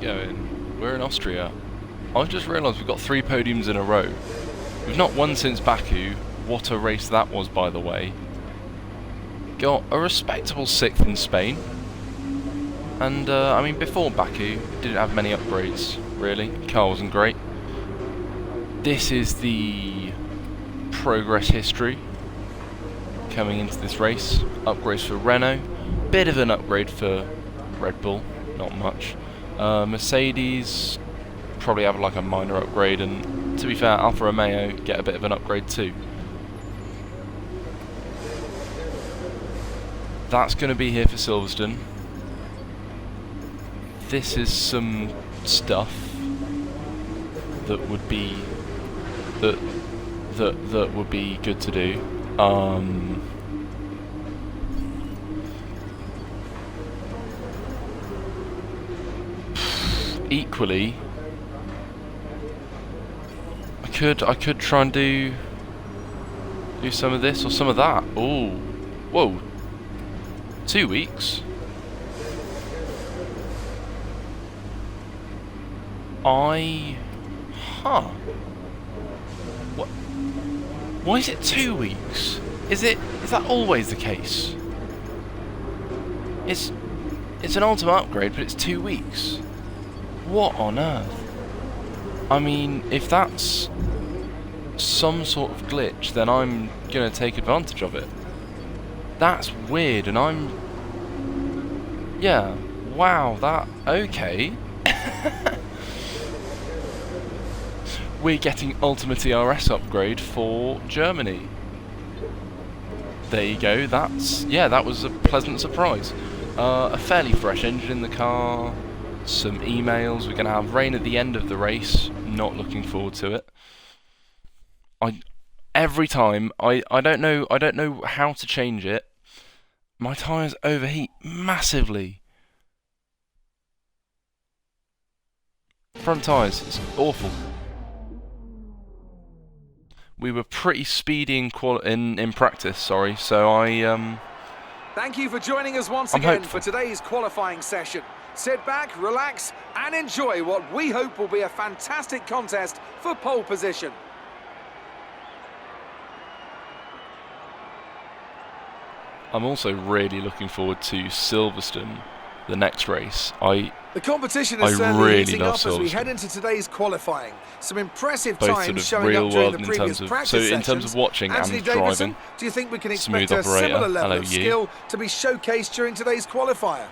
going? We're in Austria. I've just realised we've got 3 podiums in a row. We've not won since Baku. What a race that was, by the way. Got a respectable 6th in Spain. And, I mean, before Baku, didn't have many upgrades, really. Car wasn't great. This is the progress history coming into this race. Upgrades for Renault. Bit of an upgrade for Red Bull. Not much. Mercedes probably have like a minor upgrade, and to be fair, Alfa Romeo get a bit of an upgrade too. That's going to be here for Silverstone. This is some stuff that would be that would be good to do. Equally, I could try and do some of this or some of that. Oh, whoa! 2 weeks. What? Why is it 2 weeks? Is that always the case? It's an ultimate upgrade, but it's 2 weeks. What on earth? I mean, if that's some sort of glitch, then I'm gonna take advantage of it. That's weird, and yeah, wow, okay. We're getting Ultimate ERS upgrade for Germany. There you go, that was a pleasant surprise. A fairly fresh engine in the car. Some emails. We're going to have rain at the end of the race. Not looking forward to it. Every time I don't know how to change it. My tyres overheat massively. Front tyres, it's awful. We were pretty speedy in practice, sorry. So Thank you for joining us once again for today's qualifying session. Sit back, relax, and enjoy what we hope will be a fantastic contest for pole position. I'm also really looking forward to Silverstone, the next race. The competition is certainly really heating love up as we Silverstone. head into today's qualifying. Some impressive Both times sort of showing real up during world the in previous terms of practice in terms of watching Anthony and Davidson, driving. do you think we can Smooth expect a operator. similar level Hello, of you. skill to be showcased during today's qualifier?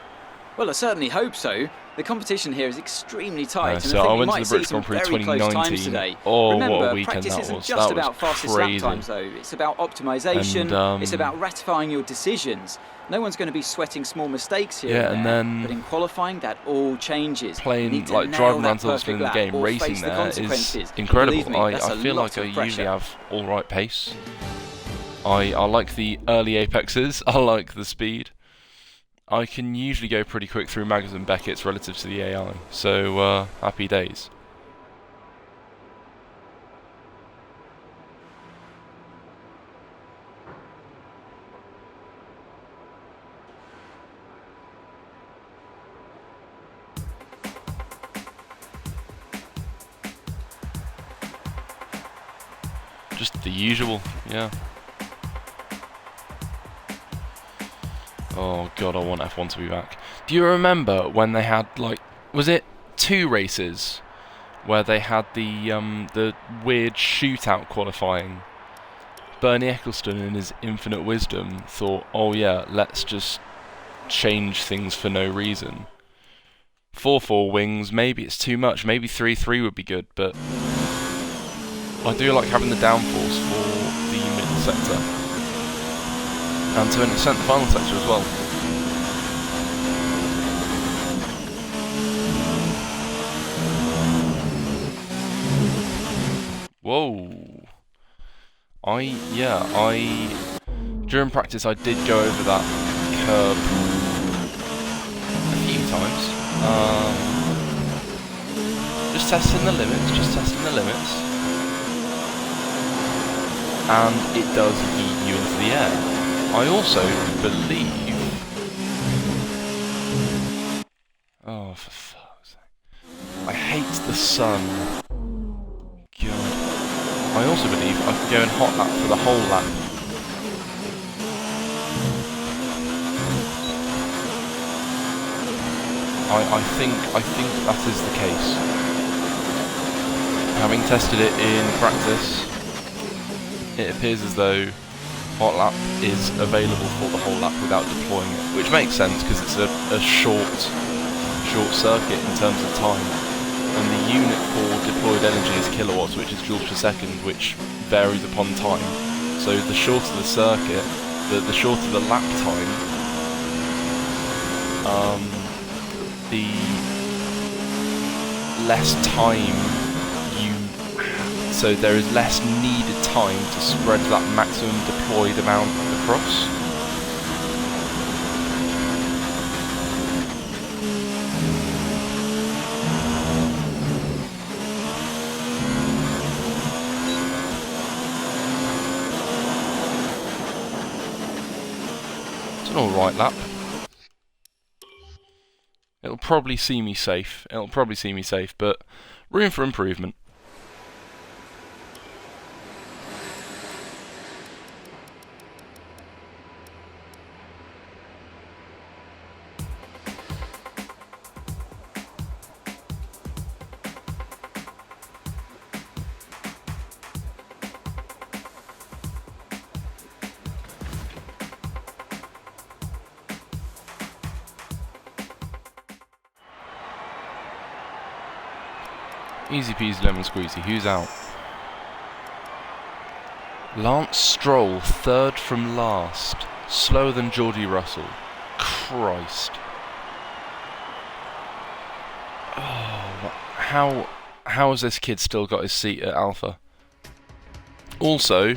Well, I certainly hope so. The competition here is extremely tight, and so I I think we went to might the British see some Grand Prix very close times 2019. today. Oh, Remember, what a weekend practice that isn't was. just That about was fastest crazy. lap times, though. It's about optimization. And, it's about ratifying your decisions. No one's going to be sweating small mistakes here Yeah, and there, then but in qualifying, that all changes. You playing need to like nail driving that around Silverstone perfect in the lap game, or racing face the there is consequences. incredible. Believe me, that's I a feel lot like I of usually pressure. have all right pace. I like the early apexes. I like the speed. I can usually go pretty quick through Maggers and Beckett's relative to the AI, so happy days. Just the usual, yeah. Oh god, I want F1 to be back. Do you remember when they had, like, was it 2 races where they had the weird shootout qualifying? Bernie Ecclestone, in his infinite wisdom, thought, oh yeah, let's just change things for no reason. 4-4 wings, maybe it's too much, maybe 3-3 would be good, but I do like having the downforce for the middle sector. And to an extent the final sector as well. Whoa. During practice I did go over that curb a few times. Just testing the limits, And it does yeet you into the air. I also believe... Oh, for fuck's sake. I hate the sun. God. I also believe I can go in hot lap for the whole lap. I think that is the case. Having tested it in practice, it appears as though hot lap is available for the whole lap without deploying it, which makes sense because it's a short circuit in terms of time, and the unit for deployed energy is kilowatts, which is joules per second, which varies upon time. So the shorter the circuit, the shorter the lap time, the less time so there is less needed time to spread that maximum deployed amount across. It's an alright lap. It'll probably see me safe, but room for improvement. Easy peasy lemon squeezy. Who's out? Lance Stroll, third from last. Slower than Geordie Russell. Christ. Oh, how has this kid still got his seat at Alpha? Also,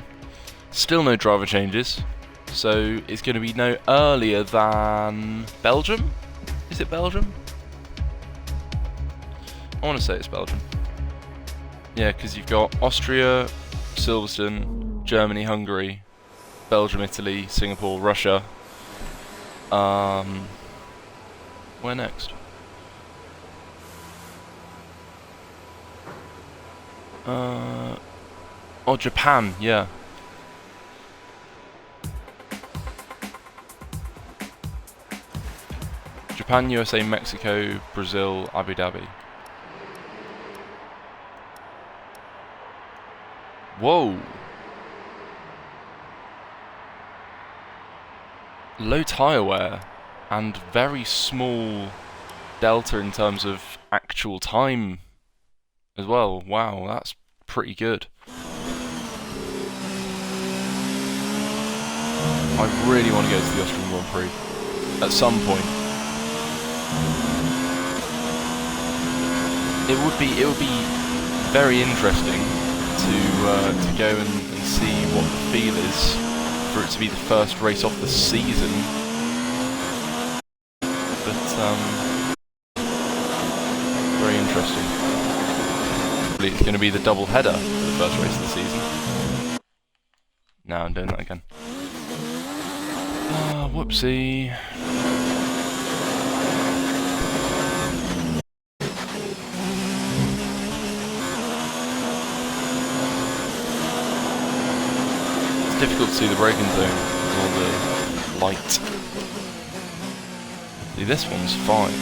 still no driver changes. So it's going to be no earlier than Belgium? Is it Belgium? I want to say it's Belgium. Yeah, because you've got Austria, Silverstone, Germany, Hungary, Belgium, Italy, Singapore, Russia. Where next? Oh, Japan, yeah. Japan, USA, Mexico, Brazil, Abu Dhabi. Whoa! Low tyre wear and very small delta in terms of actual time as well. Wow, that's pretty good. I really want to go to the Austrian Grand Prix at some point. It would be very interesting to go and see what the feel is for it to be the first race off the season. But very interesting. It's going to be the double header for the first race of the season. No, I'm doing that again. Whoopsie. It's difficult to see the braking zone with all the light. See, this one's fine.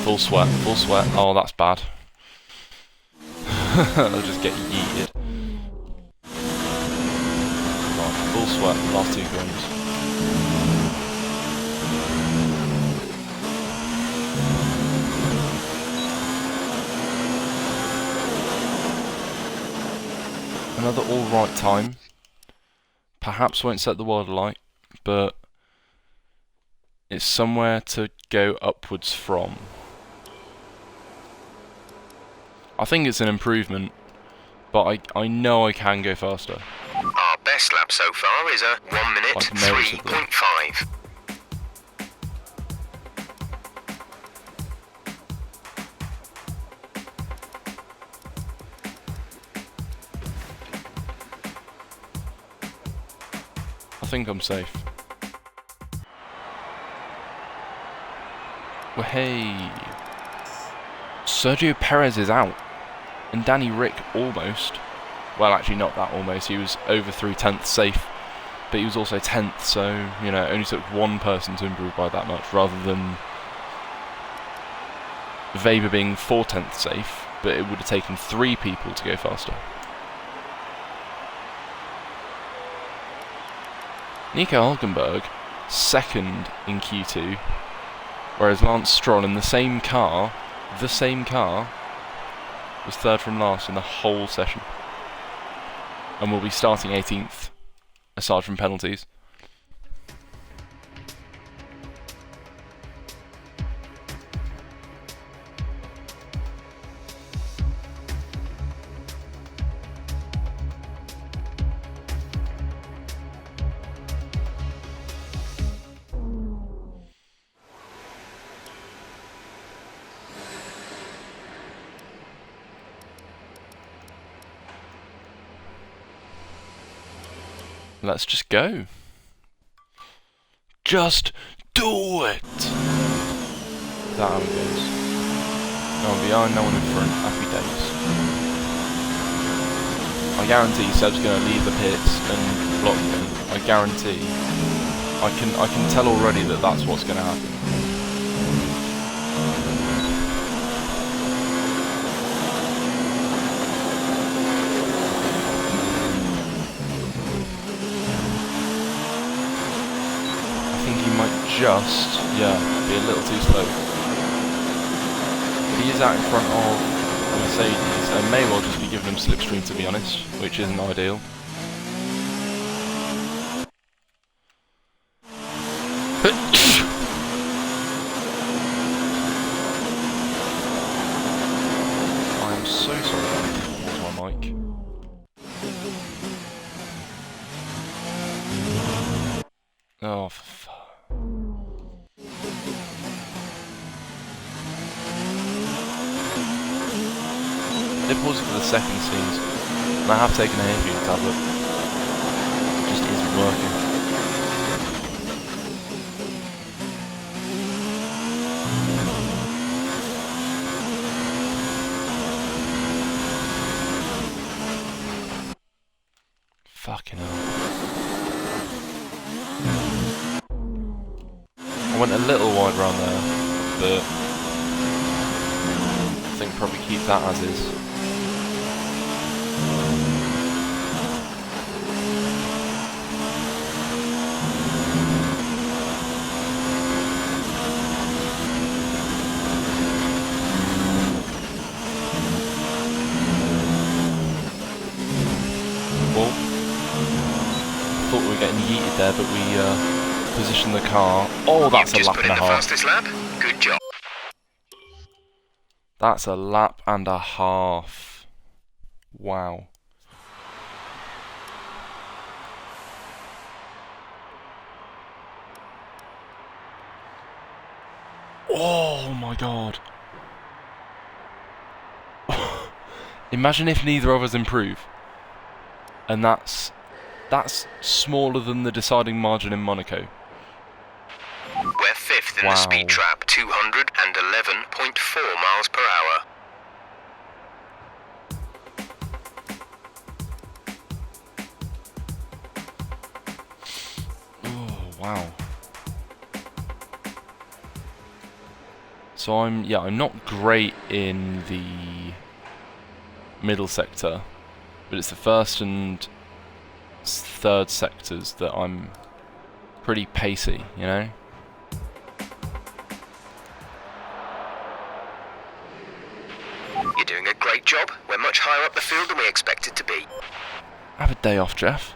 Full sweat, full sweat. Oh, that's bad. I'll just get yeeted. Right, full sweat, last two guns. Another alright time. Perhaps won't set the world alight. but it's somewhere to go upwards from. I think it's an improvement, but I know I can go faster. Our best lap so far is a 1 minute Like noticeably. 3.5. I think I'm safe. Well, hey. Sergio Perez is out. And Danny Rick almost. Well, actually not that almost. He was over 3/10 safe. But he was also 10th, so, you know, it only took one person to improve by that much, rather than Weber being 4/10 safe, but it would have taken 3 people to go faster. Nico Hülkenberg, 2nd in Q2, whereas Lance Stroll in the same car, was 3rd from last in the whole session. And will be starting 18th, aside from penalties. Let's just go. Just do it! Is that how it goes? No one behind, no one in front. Happy days. I guarantee Seb's going to leave the pits and block me. I guarantee. I can tell already that that's what's going to happen. Just, yeah, be a little too slow. He is out in front of Mercedes and may well just be giving him slipstream, to be honest, which isn't ideal. I am so sorry about my mic. Oh, for fuck. It paused for the second scenes, and I have taken a hay fever tablet. It just isn't working. Fucking hell. I went a little wide around there, but I think probably keep that as is. Thought we were getting yeeted there, but we positioned the car. Oh, that's a lap and a half. Fastest lap. Good job. That's a lap and a half. Wow. Oh my god. Imagine if neither of us improve. And that's smaller than the deciding margin in Monaco. We're 5th in the speed trap, 211.4 miles per hour. Oh, wow. So I'm not great in the middle sector, but it's the first and third sectors that I'm pretty pacey, you know? You're doing a great job. We're much higher up the field than we expected to be. Have a day off, Jeff.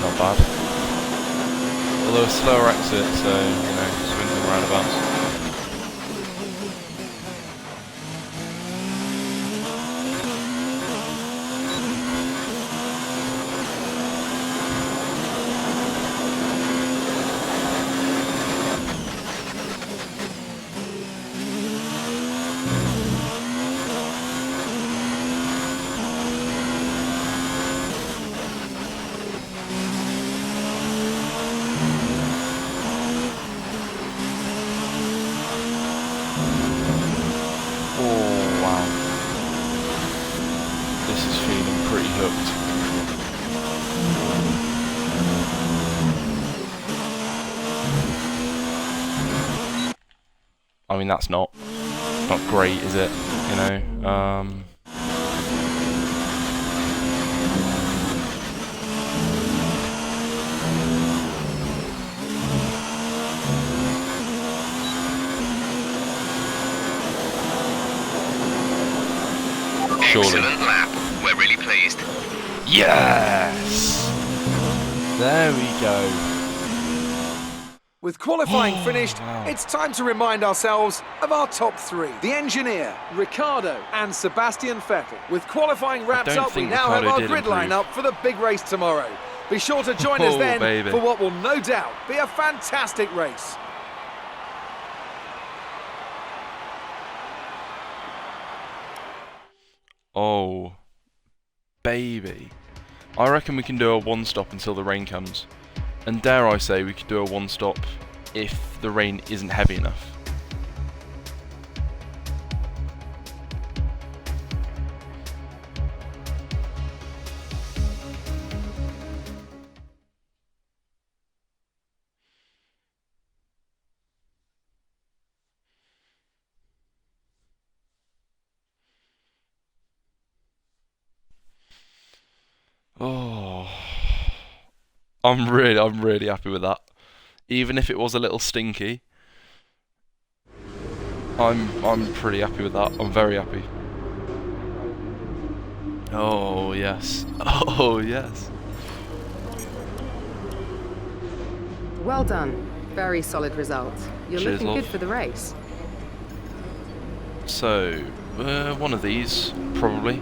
not bad. Although a slower exit, so, you know, swings and roundabouts. I mean, that's not great, is it? You know. Surely. Excellent lap. We're really pleased. Yes. There we go. With qualifying finished, it's time to remind ourselves of our top three. The engineer, Ricciardo and Sebastian Vettel. With qualifying wrapped up, we now have our grid lineup for the big race tomorrow. Be sure to join us then for what will no doubt be a fantastic race. Oh, baby. I reckon we can do a one-stop until the rain comes. And dare I say we could do a one-stop if the rain isn't heavy enough. Oh, I'm really happy with that. Even if it was a little stinky, I'm pretty happy with that. I'm very happy. Oh yes. Oh yes. Well done. Very solid result. You're Cheers, looking love. good for the race. So, one of these, probably.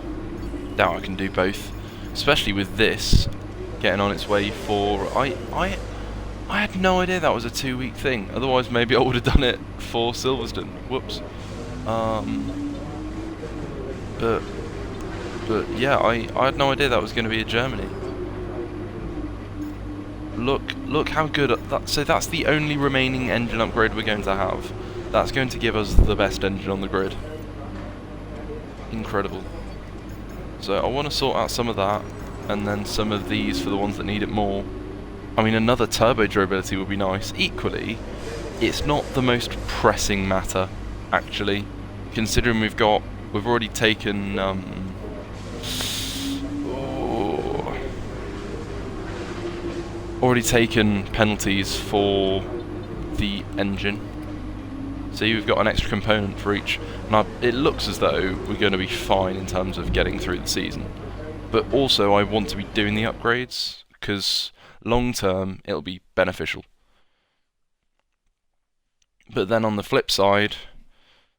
Now I can do both. Especially with this getting on its way for... I had no idea that was a 2-week thing. Otherwise maybe I would have done it for Silverstone. Whoops. But yeah, I had no idea that was going to be in Germany. Look how good that. So that's the only remaining engine upgrade we're going to have. That's going to give us the best engine on the grid. Incredible. So I want to sort out some of that, and then some of these for the ones that need it more. I mean, another turbo durability would be nice. Equally, it's not the most pressing matter, actually, considering we've already taken penalties for the engine. So you've got an extra component for each. Now, it looks as though we're going to be fine in terms of getting through the season. But also, I want to be doing the upgrades, because long term, it'll be beneficial. But then on the flip side,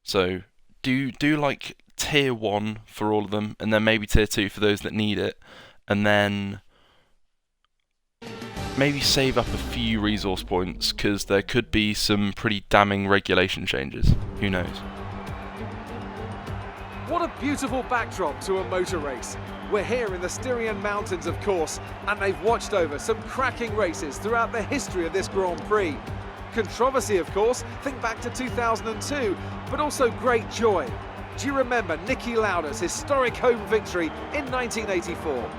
so do like tier 1 for all of them, and then maybe tier 2 for those that need it, and then maybe save up a few resource points, because there could be some pretty damning regulation changes. Who knows? What a beautiful backdrop to a motor race. We're here in the Styrian Mountains, of course, and they've watched over some cracking races throughout the history of this Grand Prix. Controversy, of course, think back to 2002, but also great joy. Do you remember Niki Lauda's historic home victory in 1984?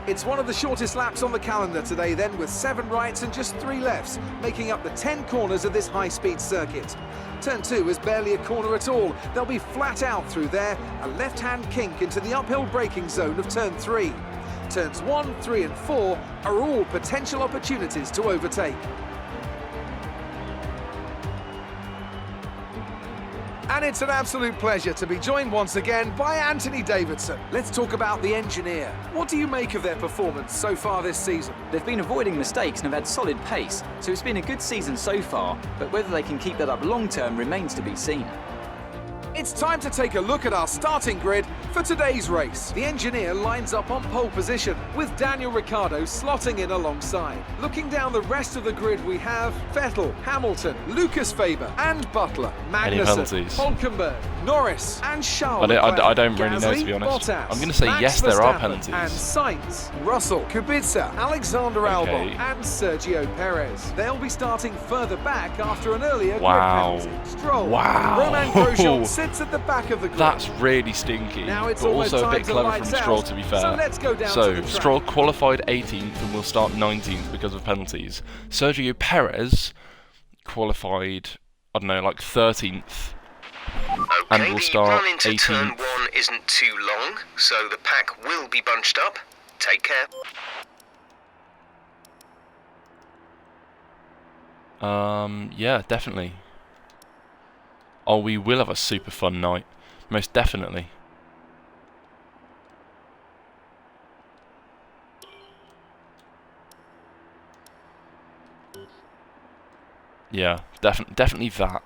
It's one of the shortest laps on the calendar today then, with 7 rights and just 3 lefts, making up the 10 corners of this high-speed circuit. Turn 2 is barely a corner at all. They'll be flat out through there, a left-hand kink into the uphill braking zone of turn 3. Turns 1, 3 and 4 are all potential opportunities to overtake. And it's an absolute pleasure to be joined once again by Anthony Davidson. Let's talk about the engineer. What do you make of their performance so far this season? They've been avoiding mistakes and have had solid pace, so it's been a good season so far, but whether they can keep that up long term remains to be seen. It's time to take a look at our starting grid for today's race. The engineer lines up on pole position, with Daniel Ricciardo slotting in alongside. Looking down the rest of the grid, we have Vettel, Hamilton, Lucas Faber and Butler, Magnussen, Hulkenberg, Norris and Charles Leclerc, I don't really know, to be Gasly, honest. Bottas, I'm going to say Max yes, there are Verstappen penalties. And Sainz, Russell, Kubica, Alexander Albon and Sergio Perez. They'll be starting further back after an earlier grid penalty. Stroll, Romain Grosjean sits at the back of the grid. That's really stinky, now it's but also a bit clever from Stroll, out, to be fair. So let's go down to the track. Stroll qualified 18th and will start 19th because of penalties. Sergio Perez qualified, I don't know, like 13th. And will start the run into 18th. turn 1 isn't too long, so the pack will be bunched up. Take care. Yeah, definitely. Oh, we will have a super fun night. Most definitely. Yeah, definitely that.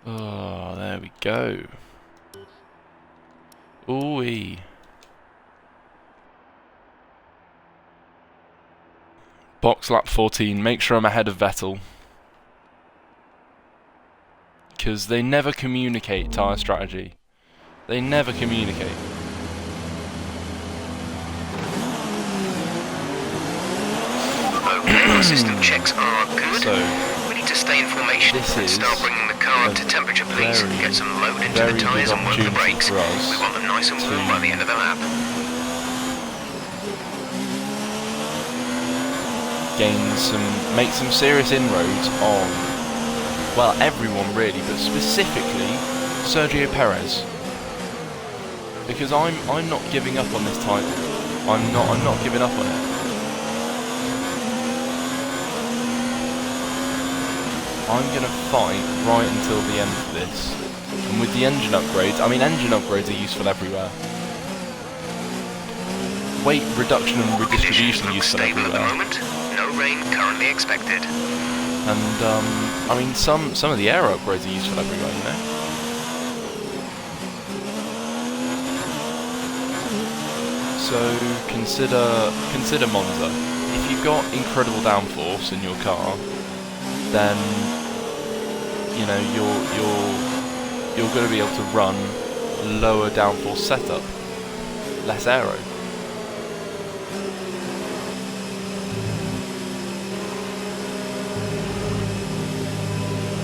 Oh, there we go. Ooh-wee. Box lap 14, make sure I'm ahead of Vettel. Because they never communicate tyre strategy. They never communicate. Okay, our system checks are good. So, we need to stay in formation and start bringing the car up to temperature, please. Get some load into the tyres and work the brakes. We want them nice and warm by the end of the lap. Make some serious inroads on, well, everyone really, but specifically Sergio Perez, because I'm not giving up on this title. I'm not giving up on it. I'm gonna fight right until the end of this, and with the engine upgrades, I mean, engine upgrades are useful everywhere. Weight reduction and redistribution are useful everywhere. No rain currently expected. And I mean, some of the aero upgrades are useful everywhere, you know. So consider Monza. If you've got incredible downforce in your car, then you know you're going to be able to run lower downforce setup, less aero.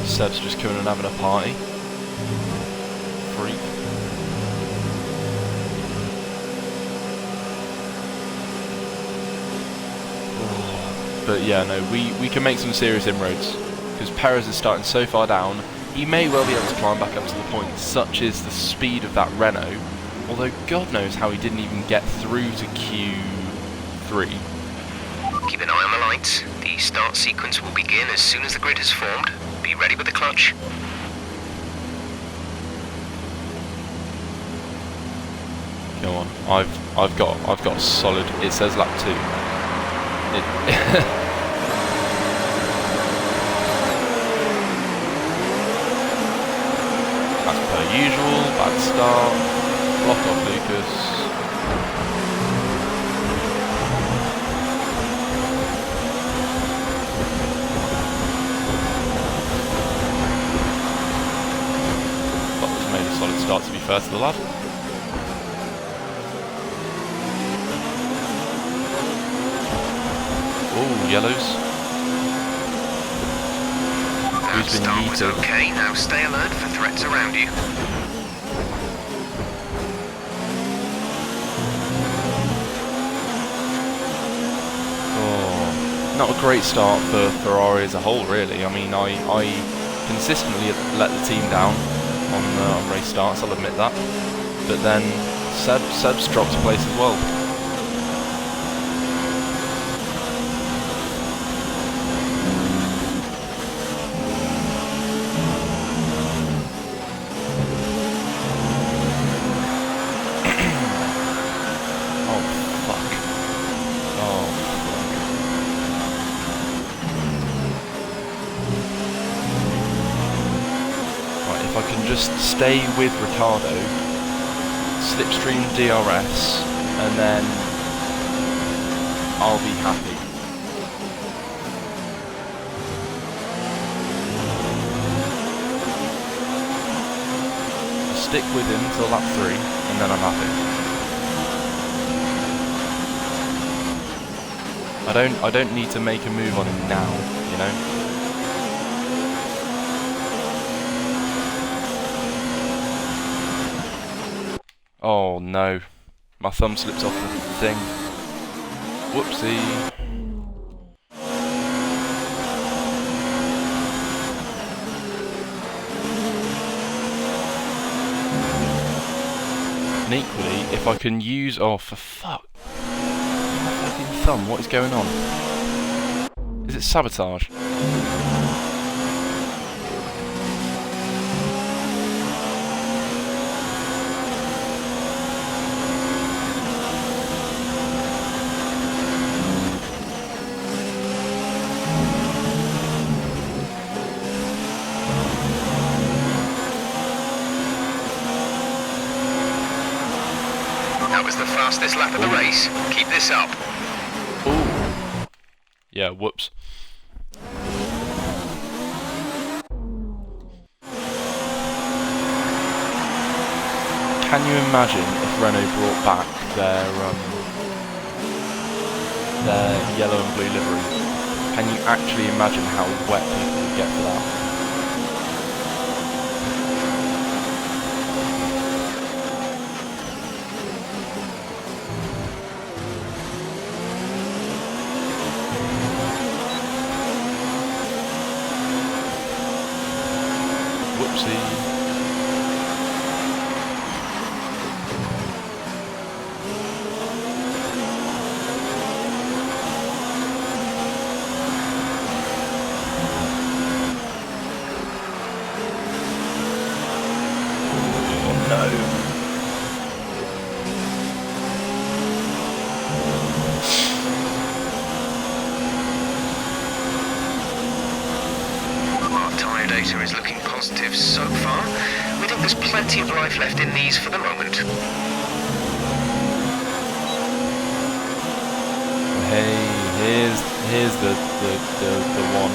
Seb's just coming and having a party. Freak. Oh. But yeah, no, we can make some serious inroads. Because Perez is starting so far down, he may well be able to climb back up to the point. Such is the speed of that Renault. Although God knows how he didn't even get through to Q3. Keep an eye on the lights. The start sequence will begin as soon as the grid is formed. Be ready with the clutch. Go on. I've got a solid. It says lap 2. As per usual, bad start. Block off Lucas. Solid start, to be fair to the lad. Oh, yellows. Who's been yeeted? Okay, now stay alert for threats around you. Oh, not a great start for Ferrari as a whole, really. I mean, I consistently let the team down on race starts, I'll admit that. But then Seb's dropped a place as well. just stay with Ricciardo, slipstream DRS, and then I'll be happy. Stick with him till lap 3, and then I'm happy. I don't need to make a move on him now, you know? Oh no, my thumb slips off the thing. Whoopsie. And equally, if I can use... Oh, for fuck. My fucking thumb, what is going on? Is it sabotage? That was the fastest lap of the race. Keep this up. Ooh. Yeah, whoops. Can you imagine if Renault brought back their yellow and blue livery? Can you actually imagine how wet people would get for that? Whoopsie. Data is looking positive so far. We think there's plenty of life left in these for the moment. Hey, here's the one.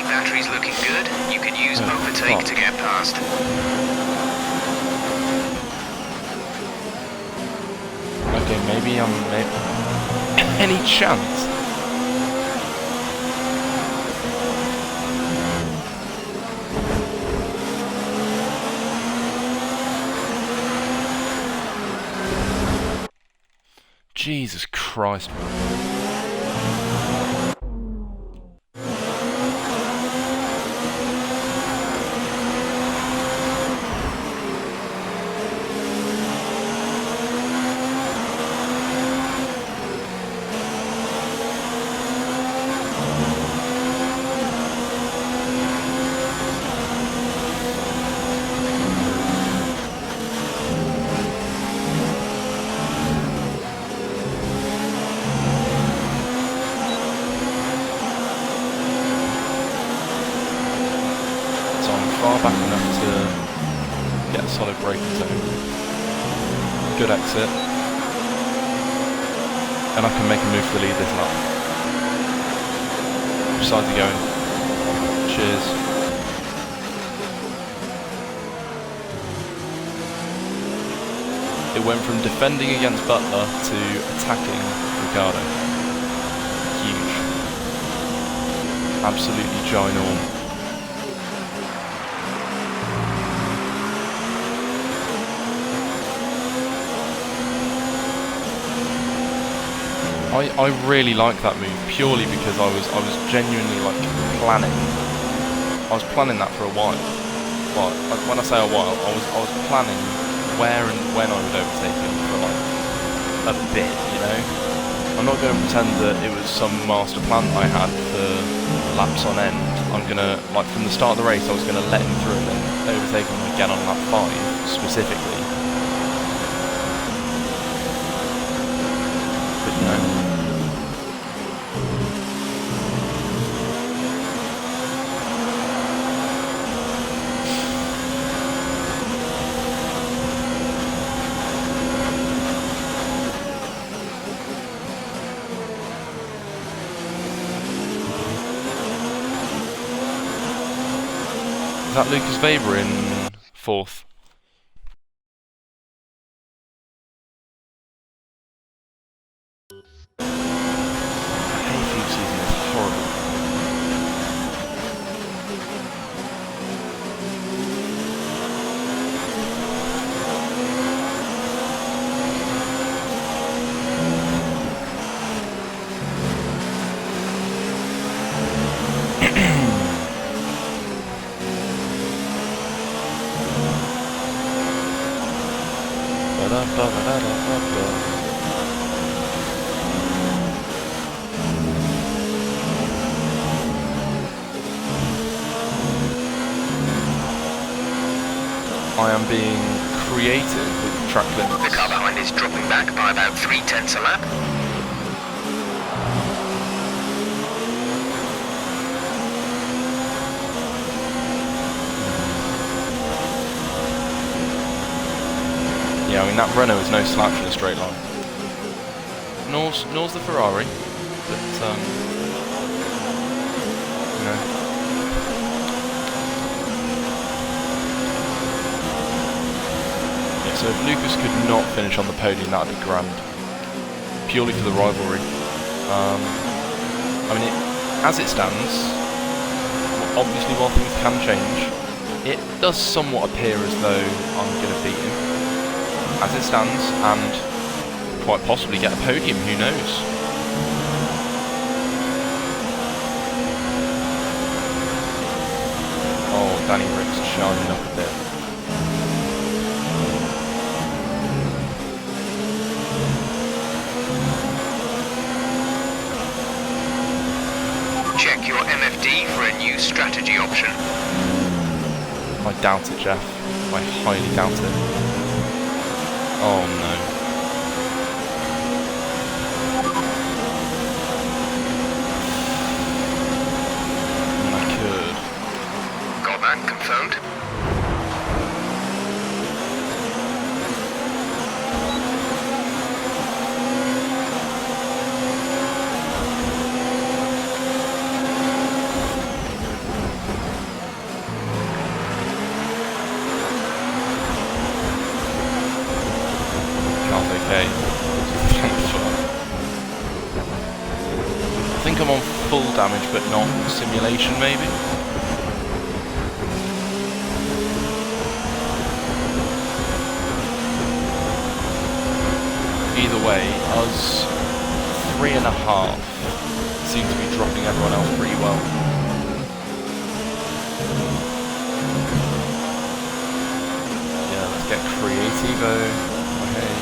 Battery's looking good. You can use overtake to get past. Okay, maybe any chance? Jesus Christ, man. Far back enough to get a solid braking zone. Good exit. And I can make a move for the lead this lap. Which side are you going? Cheers. It went from defending against Butler to attacking Ricciardo. Huge. Absolutely ginormous. I really like that move purely because I was genuinely like planning. I was planning that for a while. Well, when I say a while, I was planning where and when I would overtake him for like a bit, you know. I'm not going to pretend that it was some master plan I had for laps on end. I'm going to, like from the start of the race, I was going to let him through and then overtake him again on lap 5, specifically. But no. Is that Lucas Weber in 4th? The hay fever season is horrible. I am being creative with track limits. The car behind is dropping back by about 3/10 a lap. Yeah, I mean that Renault is no slouch in a straight line. Nor's the Ferrari, but you know. So if Lucas could not finish on the podium, that would be grand. Purely for the rivalry. I mean, as it stands, obviously while things can change, it does somewhat appear as though I'm going to beat him. As it stands, and quite possibly get a podium, who knows? Oh, Danny Rick's shining up a bit. Check your MFD for a new strategy option. I doubt it, Jeff. I highly doubt it. Oh no. I could. Got that confirmed? Okay. I think I'm on full damage, but not simulation, maybe? Either way, us 3.5 seem to be dropping everyone else pretty well. Yeah, let's get creativo. Okay.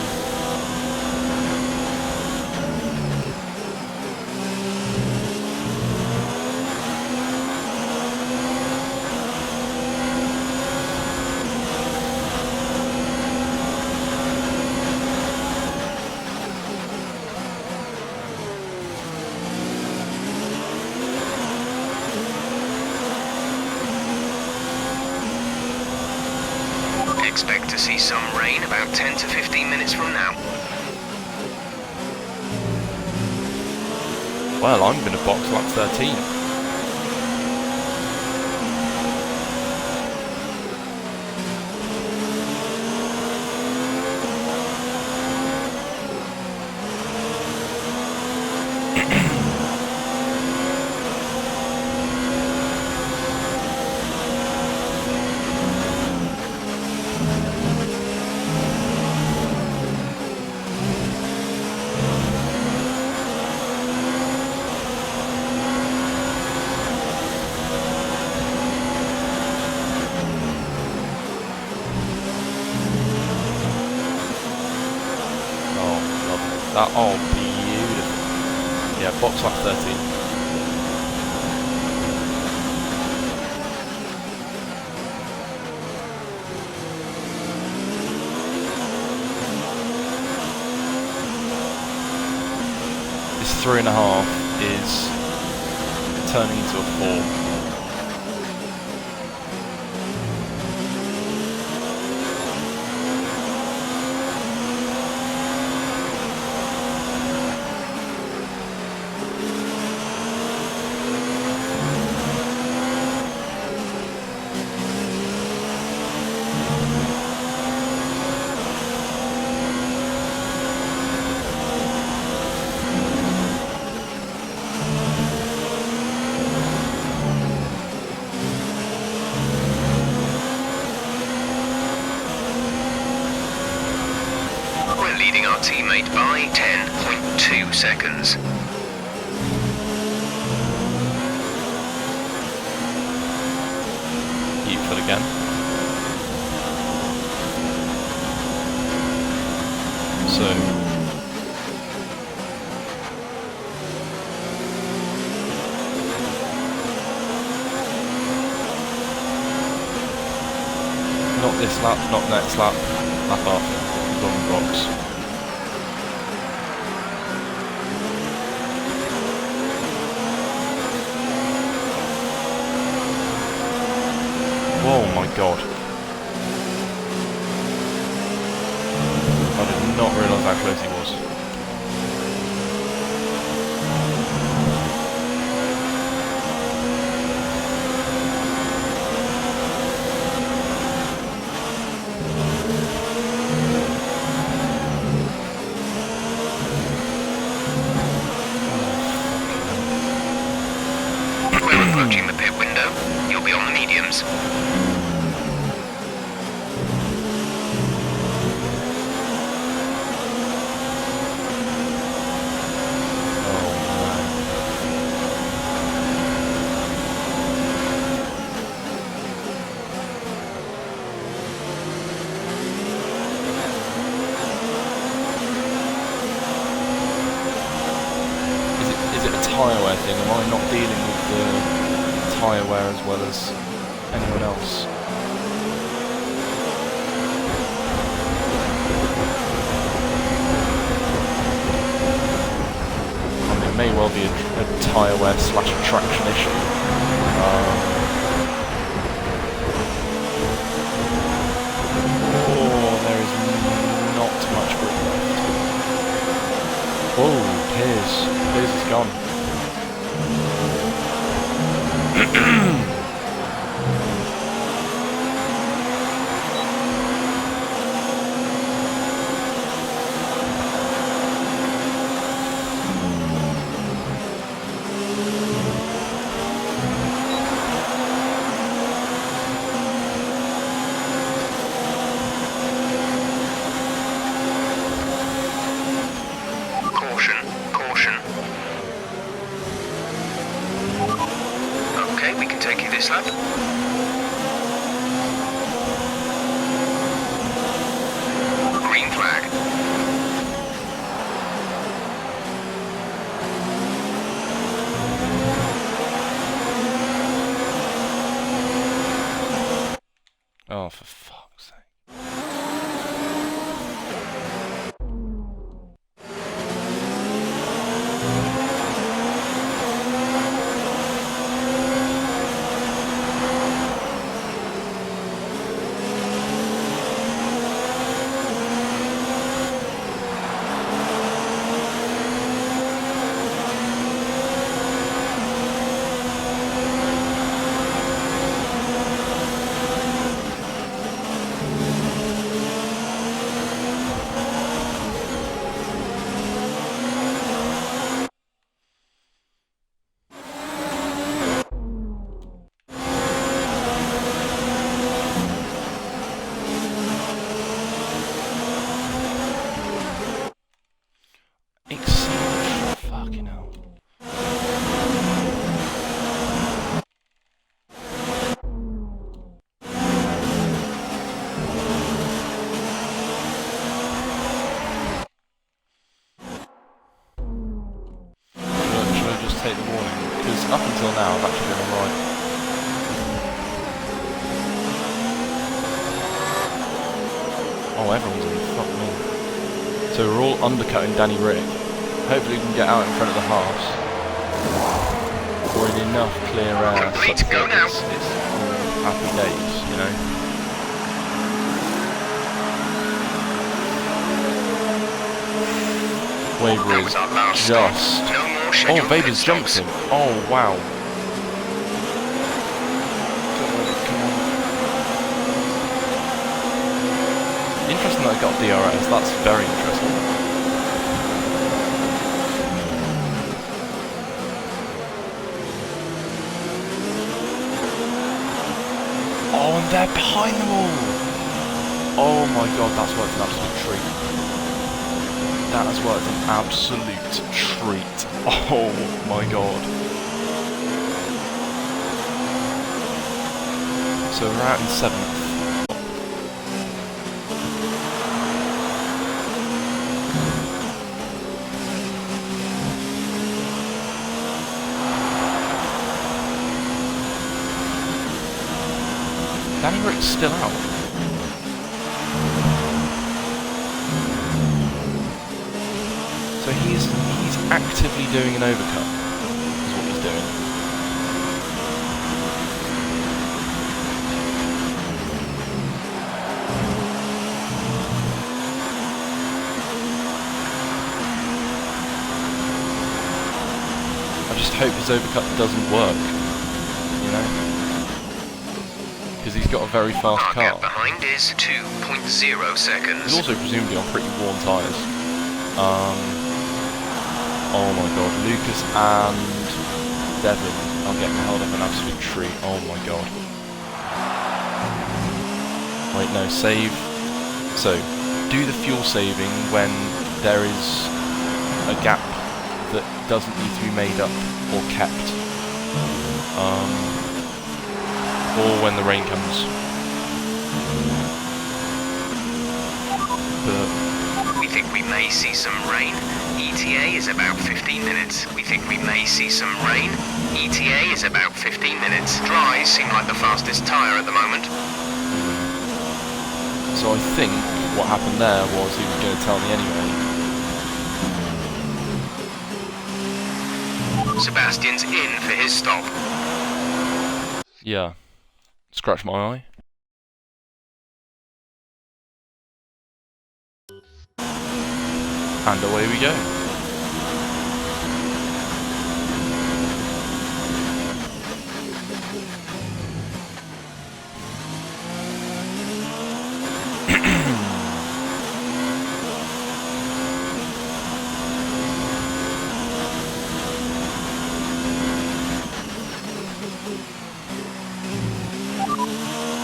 Expect to see some rain about 10 to 15 minutes from now. Well, I'm going to box lap 13. That, oh, beautiful. box lap 13. This 3.5 is turning into a 4. Leading our teammate by 10.2 seconds. Beautiful again. So not this lap, not next lap, lap after. Long box. Oh my god. I did not realise how close he was. When approaching the pit window, you'll be on the mediums. Tyre wear thing? Am I not dealing with the tyre wear as well as anyone else? I mean, it may well be a tyre wear / traction issue. Oh, there is not much grip left. Oh, Piers is gone. Caution, caution. Okay, we can take you this lap. Green flag. Oh, for fuck's sake. Right. Oh, everyone's in. Fuck me. So we're all undercutting Danny Rick. Hopefully we can get out in front of the halves. Or in enough clear air such that it's all happy days, you know? Weber is just... Oh, Weber's jumped him. Oh, wow. Interesting that I got DRS. That's very interesting. Oh, and they're behind them all. Oh my god, that's worked an absolute treat. That has worked an absolute treat. Oh my god. So we're out in 7th. Danny Rick's still out. So he's actively doing an overcut, is what he's doing. I just hope his overcut doesn't work, you know? Because he's got a very fast car. Gap behind is 2.0 seconds. He's also presumably on pretty worn tyres. Oh my god, Lucas and Devon are getting held up an absolute treat. Oh my god. Wait, no, save. So, do the fuel saving when there is a gap that doesn't need to be made up or kept. Or when the rain comes. But we think we may see some rain. ETA is about 15 minutes. We think we may see some rain. ETA is about 15 minutes. Dries seem like the fastest tyre at the moment. So I think what happened there was he was going to tell me anyway. Sebastian's in for his stop. Yeah. Scratch my eye. And away we go.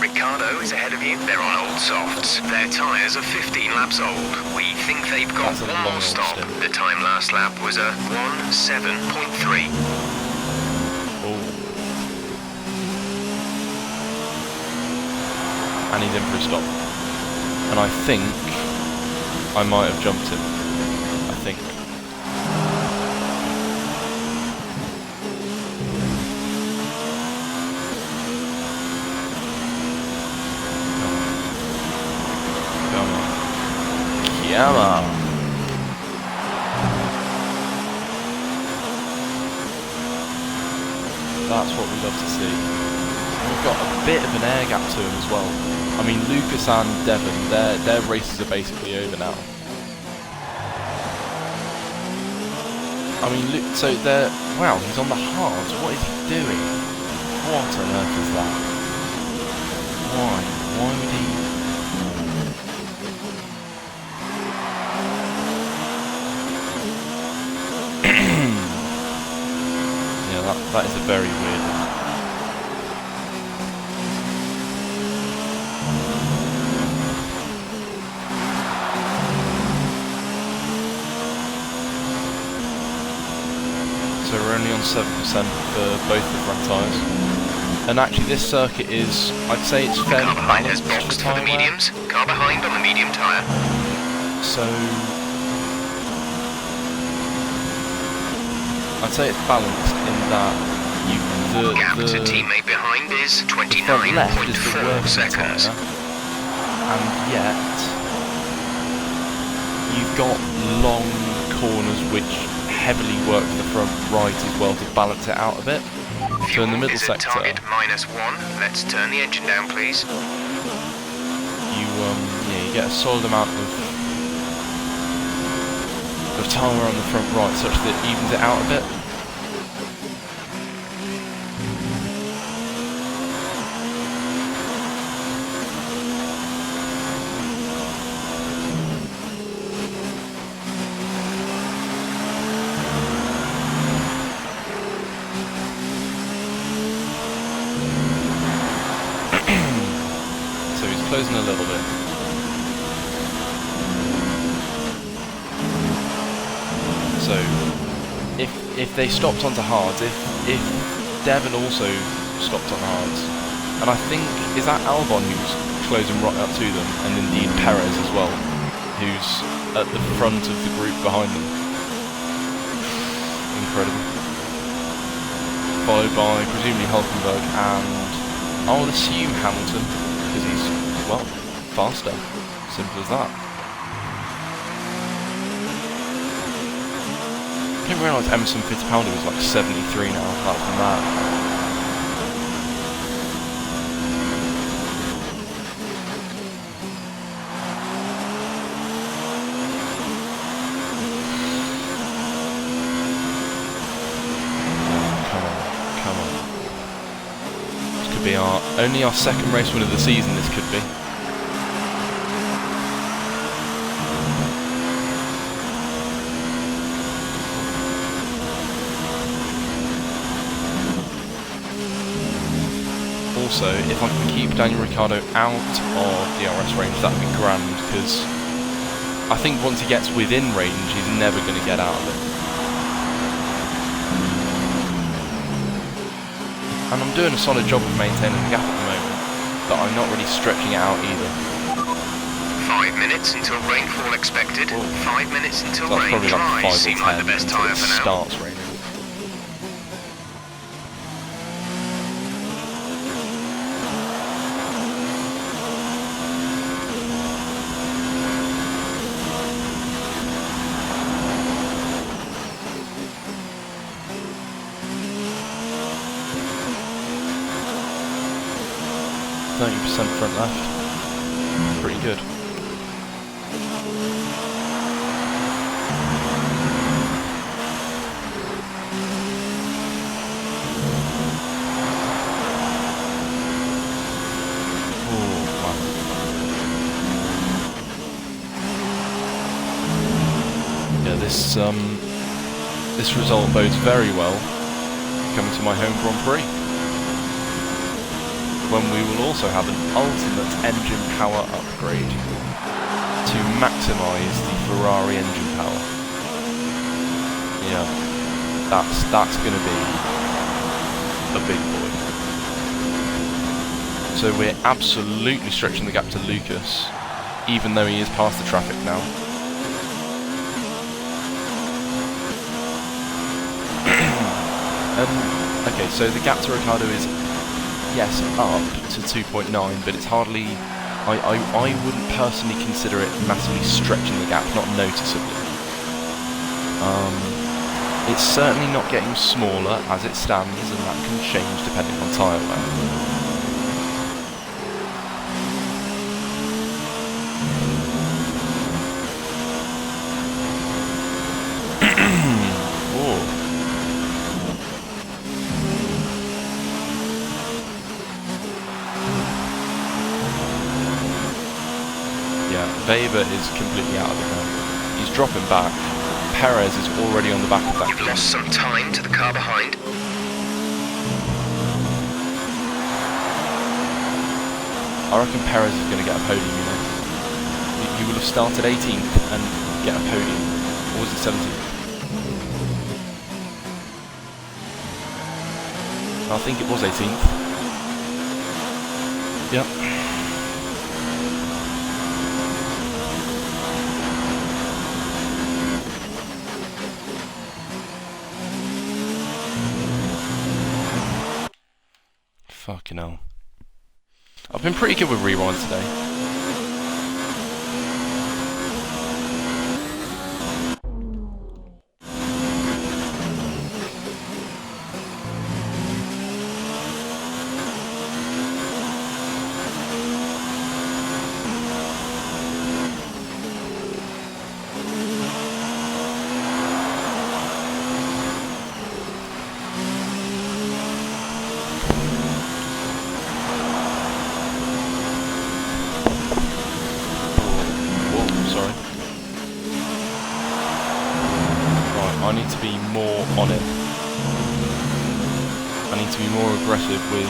Ricardo is ahead of you. They're on old softs. Their tyres are 15 laps old. We think they've got one more stop. The time last lap was a 1:07.3. And he's in for a stop. And I think I might have jumped him. I think. Come on. Come on. That's what we love to see. We've got a bit of an air gap to him as well. I mean, Lucas and Devon, their races are basically over now. I mean, so they're... Wow, he's on the hards. What is he doing? What on earth is that? Why? Why would he... Yeah, that is a very weird one. So we're only on 7% for both the front tyres. And actually this circuit is, I'd say it's fairly Car behind has balanced boxed for the mediums. Car behind on the medium tyre. So I'd say it's balanced in that you can Gap to teammate behind is the front left is the 29.4 worst seconds. tyre, and yet you've got long corners which heavily work the front right as well to balance it out a bit. So in the middle Is sector, at target -1. Let's turn the engine down, please. you get a solid amount of tyre on the front right, such that it evens it out a bit. So he's closing a little bit. So if they stopped onto hards, if Devon also stopped on hards, and I think, is that Albon who's closing right up to them, and indeed Perez as well, who's at the front of the group behind them. Incredible. Followed by presumably Hulkenberg and, I would assume, Hamilton, because he's, well, faster. Simple as that. I didn't realise Emerson Fittipaldi was like 73 now. That's mad. Come on. This could be only our second race win of the season. This could be. Also, if I can keep Daniel Ricciardo out of the DRS range, that would be grand, because I think once he gets within range, he's never going to get out of it. And I'm doing a solid job of maintaining the gap at the moment, but I'm not really stretching it out either. 5 minutes until rainfall expected. 5 minutes until So that's rain probably like 5 dries. or Seem 10 like the best until tyre it for now. starts raining. Front left. Pretty good. Yeah, this result bodes very well coming to my home Grand Prix, when we will also have an ultimate engine power upgrade to maximise the Ferrari engine power. Yeah, that's going to be a big boy. So we're absolutely stretching the gap to Lucas, even though he is past the traffic now. Okay, so the gap to Ricciardo is, yes, up to 2.9, but it's hardly, I wouldn't personally consider it massively stretching the gap, not noticeably. It's certainly not getting smaller as it stands, and that can change depending on tyre wear. Weber is completely out of it now. He's dropping back. Perez is already on the back of that. You've lost some time to the car behind. I reckon Perez is going to get a podium, you know. He will have started 18th and get a podium. Or was it 17th? I think it was 18th. Yep. Fucking hell. I've been pretty good with rewinds today. I need to be more on it. I need to be more aggressive with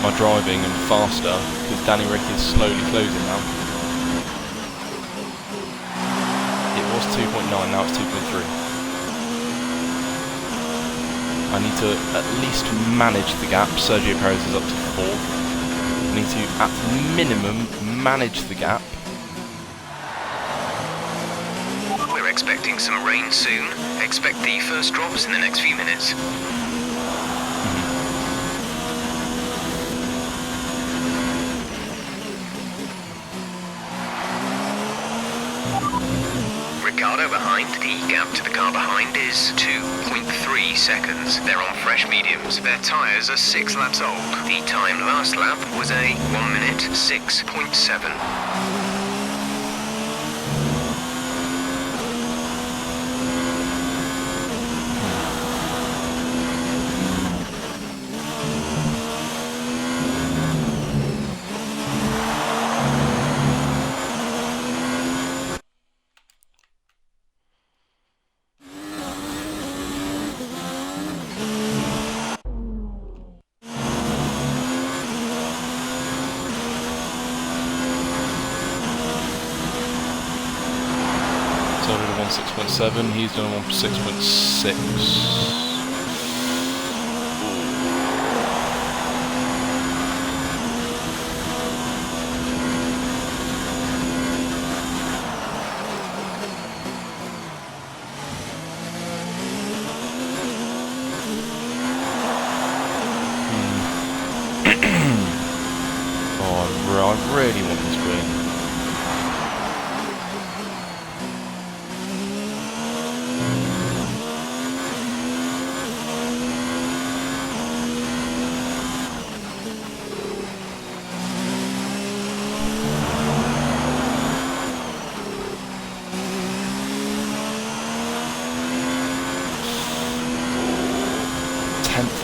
my driving and faster, because Danny Rick is slowly closing now. It was 2.9, now it's 2.3. I need to at least manage the gap. Sergio Perez is up to 4th. I need to, at minimum, manage the gap. Expecting some rain soon. Expect the first drops in the next few minutes. Ricardo behind. The gap to the car behind is 2.3 seconds. They're on fresh mediums. Their tyres are 6 laps old. The time last lap was a 1 minute 6.7. So I did a 1.6.7, he's done a 1.6.6. 0. I really want this win.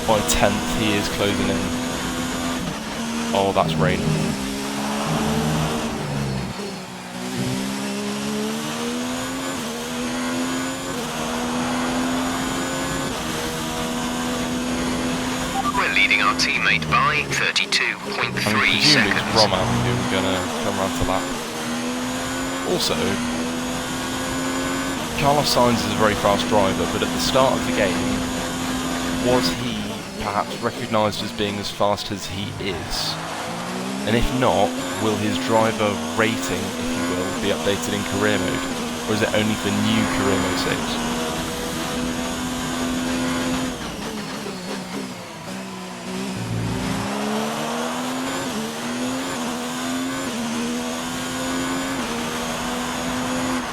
By 10th, he is closing in. Oh, that's rain. We're leading our teammate by 32.3 seconds. Rom out here, we're gonna come round to that. Also, Carlos Sainz is a very fast driver, but at the start of the game, was he perhaps recognised as being as fast as he is? And if not, will his driver rating, if you will, be updated in career mode? Or is it only for new career mode saves?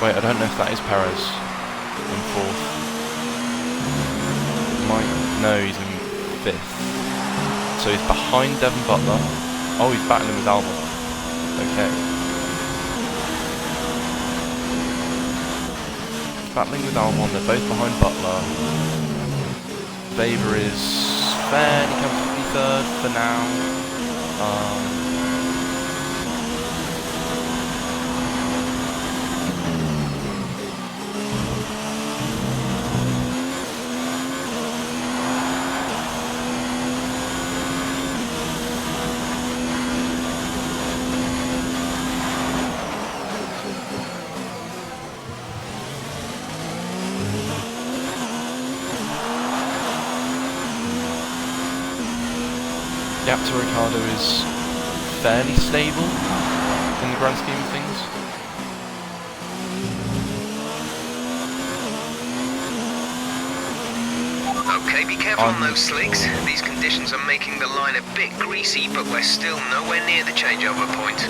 Wait, I don't know if that is Perez in 4th. No, he's in 5th. So he's behind Devon Butler. Oh, he's battling with Albon. Okay. Battling with Albon, they're both behind Butler. Weber is fairly comfortably 3rd for now. Gap to Ricardo is fairly stable in the grand scheme of things. Okay, Okay, be careful on those slicks. These conditions are making the line a bit greasy, but we're still nowhere near the changeover point.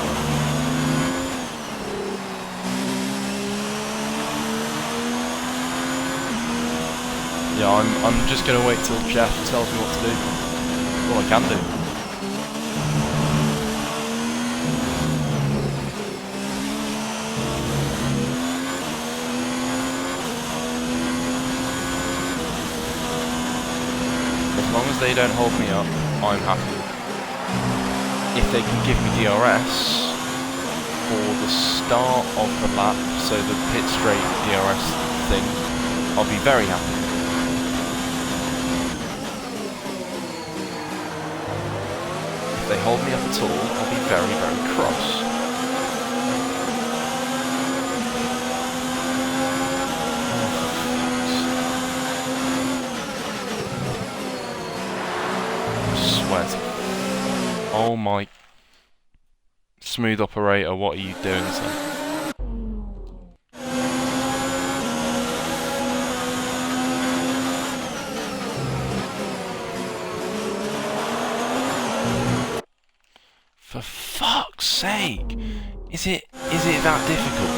Yeah, I'm just going to wait till Jeff tells me what to do. That's all I can do. As long as they don't hold me up, I'm happy. If they can give me DRS for the start of the lap, so the pit straight DRS thing, I'll be very happy. If they hold me up at all, I'll be very, very cross. Oh my... Smooth operator, what are you doing, son? For fuck's sake! Is it that difficult?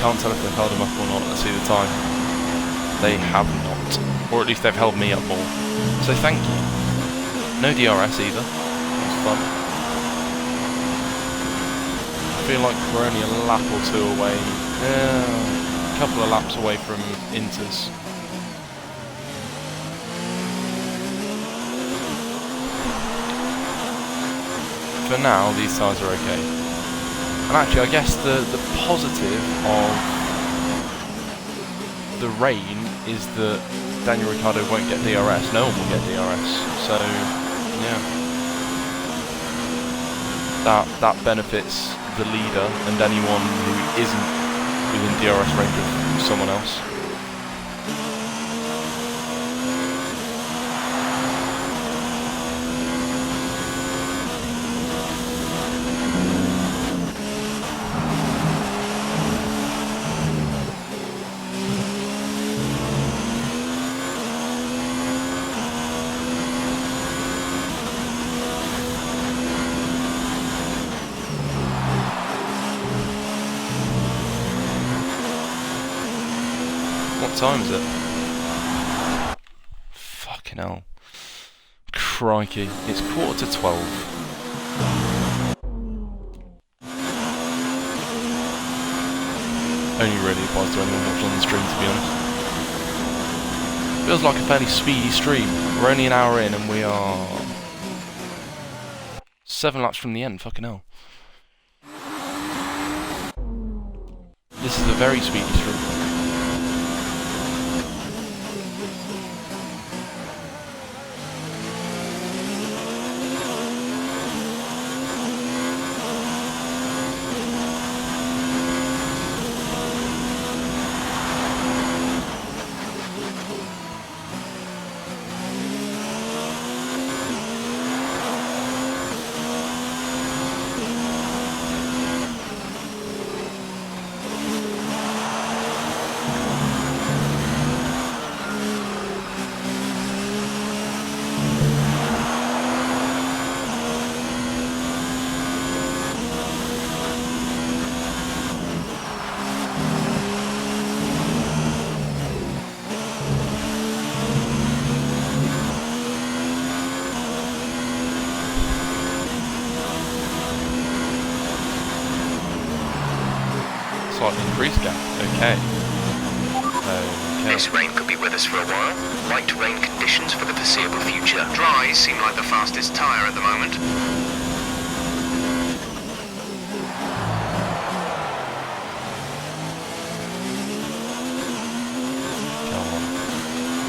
Can't tell if they've held him up or not. Let's see the time. They have not, or at least they've held me up more. So thank you. No DRS either. It's fun. I feel like we're only a lap or two away. A couple of laps away from Inters. For now, these tyres are okay. And actually, I guess the positive of the rain is that Daniel Ricciardo won't get DRS. No one will get DRS. So, yeah. That benefits the leader and anyone who isn't within DRS range of someone else. What time is it? Fucking hell. Crikey. It's 11:45. Only really applies to anyone watching on the stream, to be honest. Feels like a fairly speedy stream. We're only an hour in and we are 7 laps from the end. Fucking hell. This is a very speedy stream. Slightly increased gap. Okay. This rain could be with us for a while. Light rain conditions for the foreseeable future. Dries seem like the fastest tyre at the moment.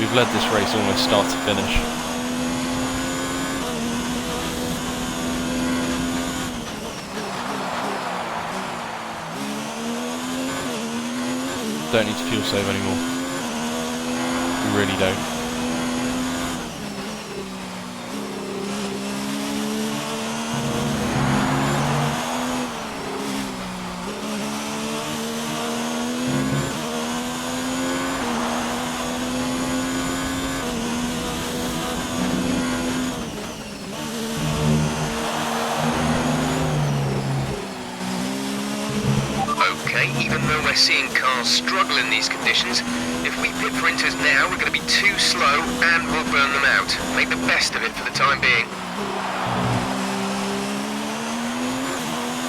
we've led this race almost start to finish. Don't need to fuel save anymore. We really don't. Even though we're seeing cars struggle in these conditions, if we pit for inters now, we're going to be too slow and we'll burn them out. Make the best of it for the time being.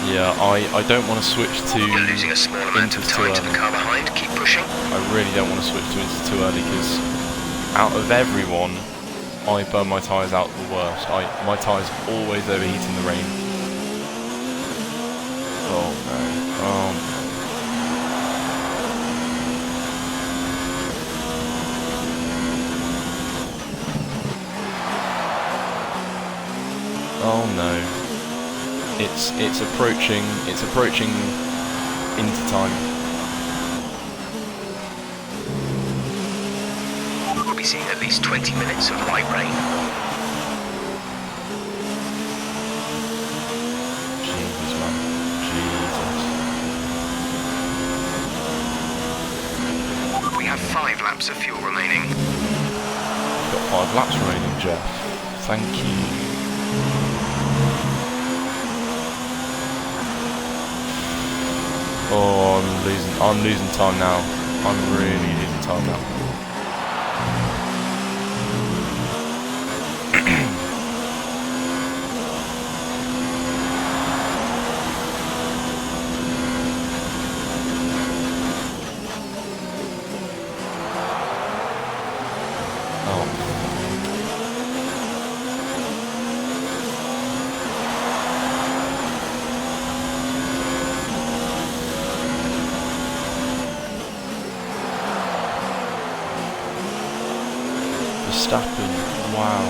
Yeah, I don't want to switch to You're losing a small amount of time to the car behind. Keep pushing. I really don't want to switch to Inter too early because out of everyone, I burn my tyres out the worst. My tyres always overheat in the rain. Oh no. Oh no. Oh no. It's approaching into time. We'll be seeing at least 20 minutes of light rain. Jesus man. Jesus. We have 5 laps of fuel remaining. Got 5 laps remaining, Jeff. Thank you. Oh, I'm losing time now. I'm really losing time now. Verstappen, wow.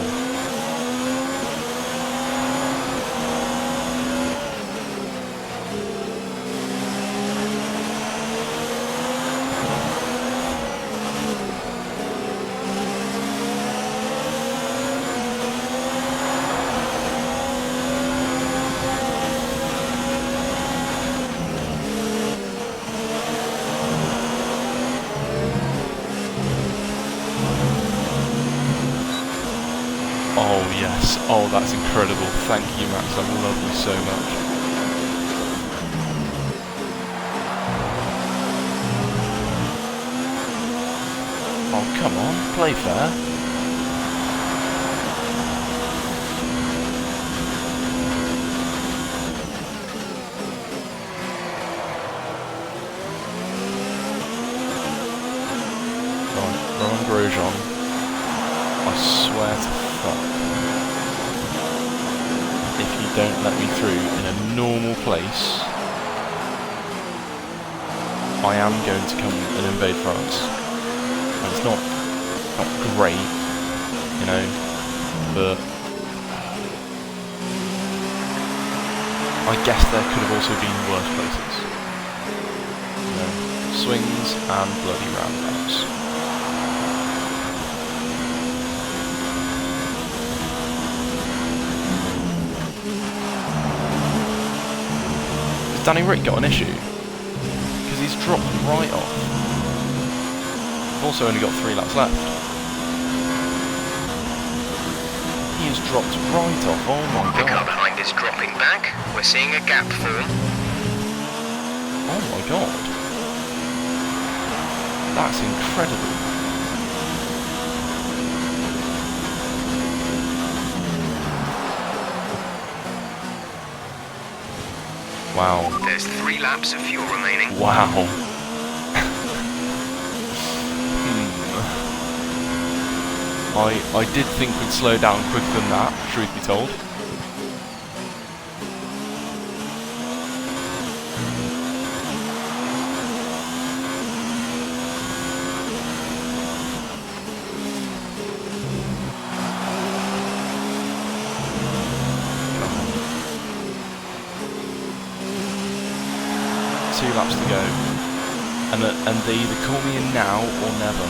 Oh yes, oh that's incredible. Thank you Max, I love you so much. Oh come on, play fair. Right, Roman Grosjean, I swear to fuck. If you don't let me through in a normal place, I am going to come and invade France. And it's not great, you know, but I guess there could have also been worse places. You know, swings and bloody roundabouts. Danny Rick got an issue because he's dropped right off. We've also only got 3 laps left. He has dropped right off. Oh my god. The car behind is dropping back. We're seeing a gap form. Oh my god. That's incredible. Wow. There's 3 laps of fuel remaining. Wow. I did think we'd slow down quicker than that, truth be told. laps to go, and they either call me in now or never.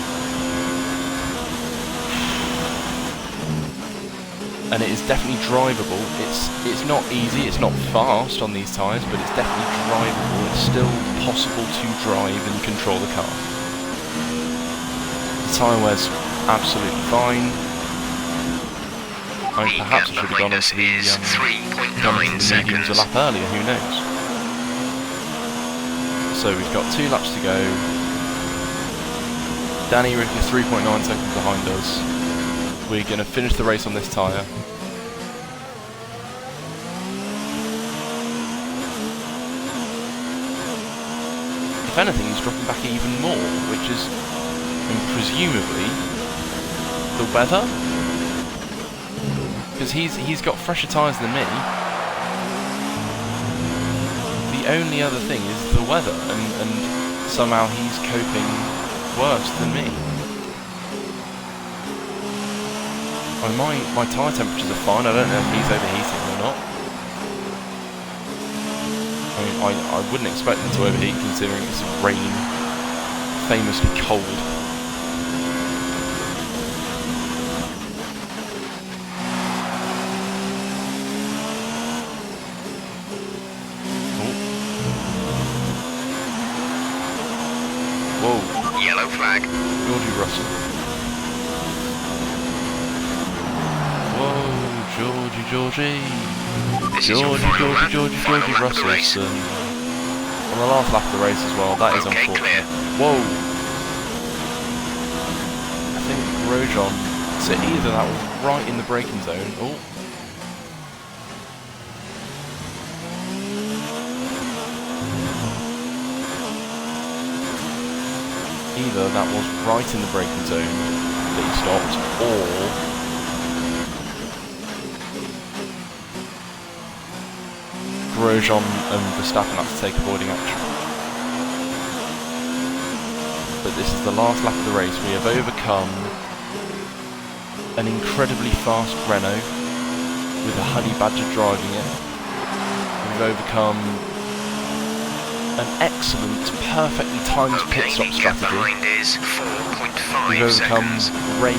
And it is definitely drivable. It's not easy, it's not fast on these tyres, but it's definitely drivable. It's still possible to drive and control the car. The tyre wear's absolutely fine. I mean, perhaps I should have gone into the mediums a lap earlier, who knows. So we've got 2 laps to go. Danny Rick is 3.9 seconds behind us. We're going to finish the race on this tyre. If anything, he's dropping back even more, which is, presumably, the weather? Because he's got fresher tyres than me. The only other thing is the weather, and somehow he's coping worse than me. I mean, my tyre temperatures are fine. I don't know if he's overheating or not. I mean, I wouldn't expect them to overheat considering it's rain, famously cold. Whoa. Yellow flag. Georgie Russell. Whoa, Georgie. Georgie Russell. On the last lap of the race as well, that is unfortunate. Clear. Whoa. I think Grosjean, so either that was right in the braking zone. Oh. Either that was right in the braking zone that he stopped, or Grosjean and Verstappen had to take avoiding action. But this is the last lap of the race. We have overcome an incredibly fast Renault with a Honey Badger driving it. We've overcome an excellent, perfectly timed pit stop strategy. We've overcome rain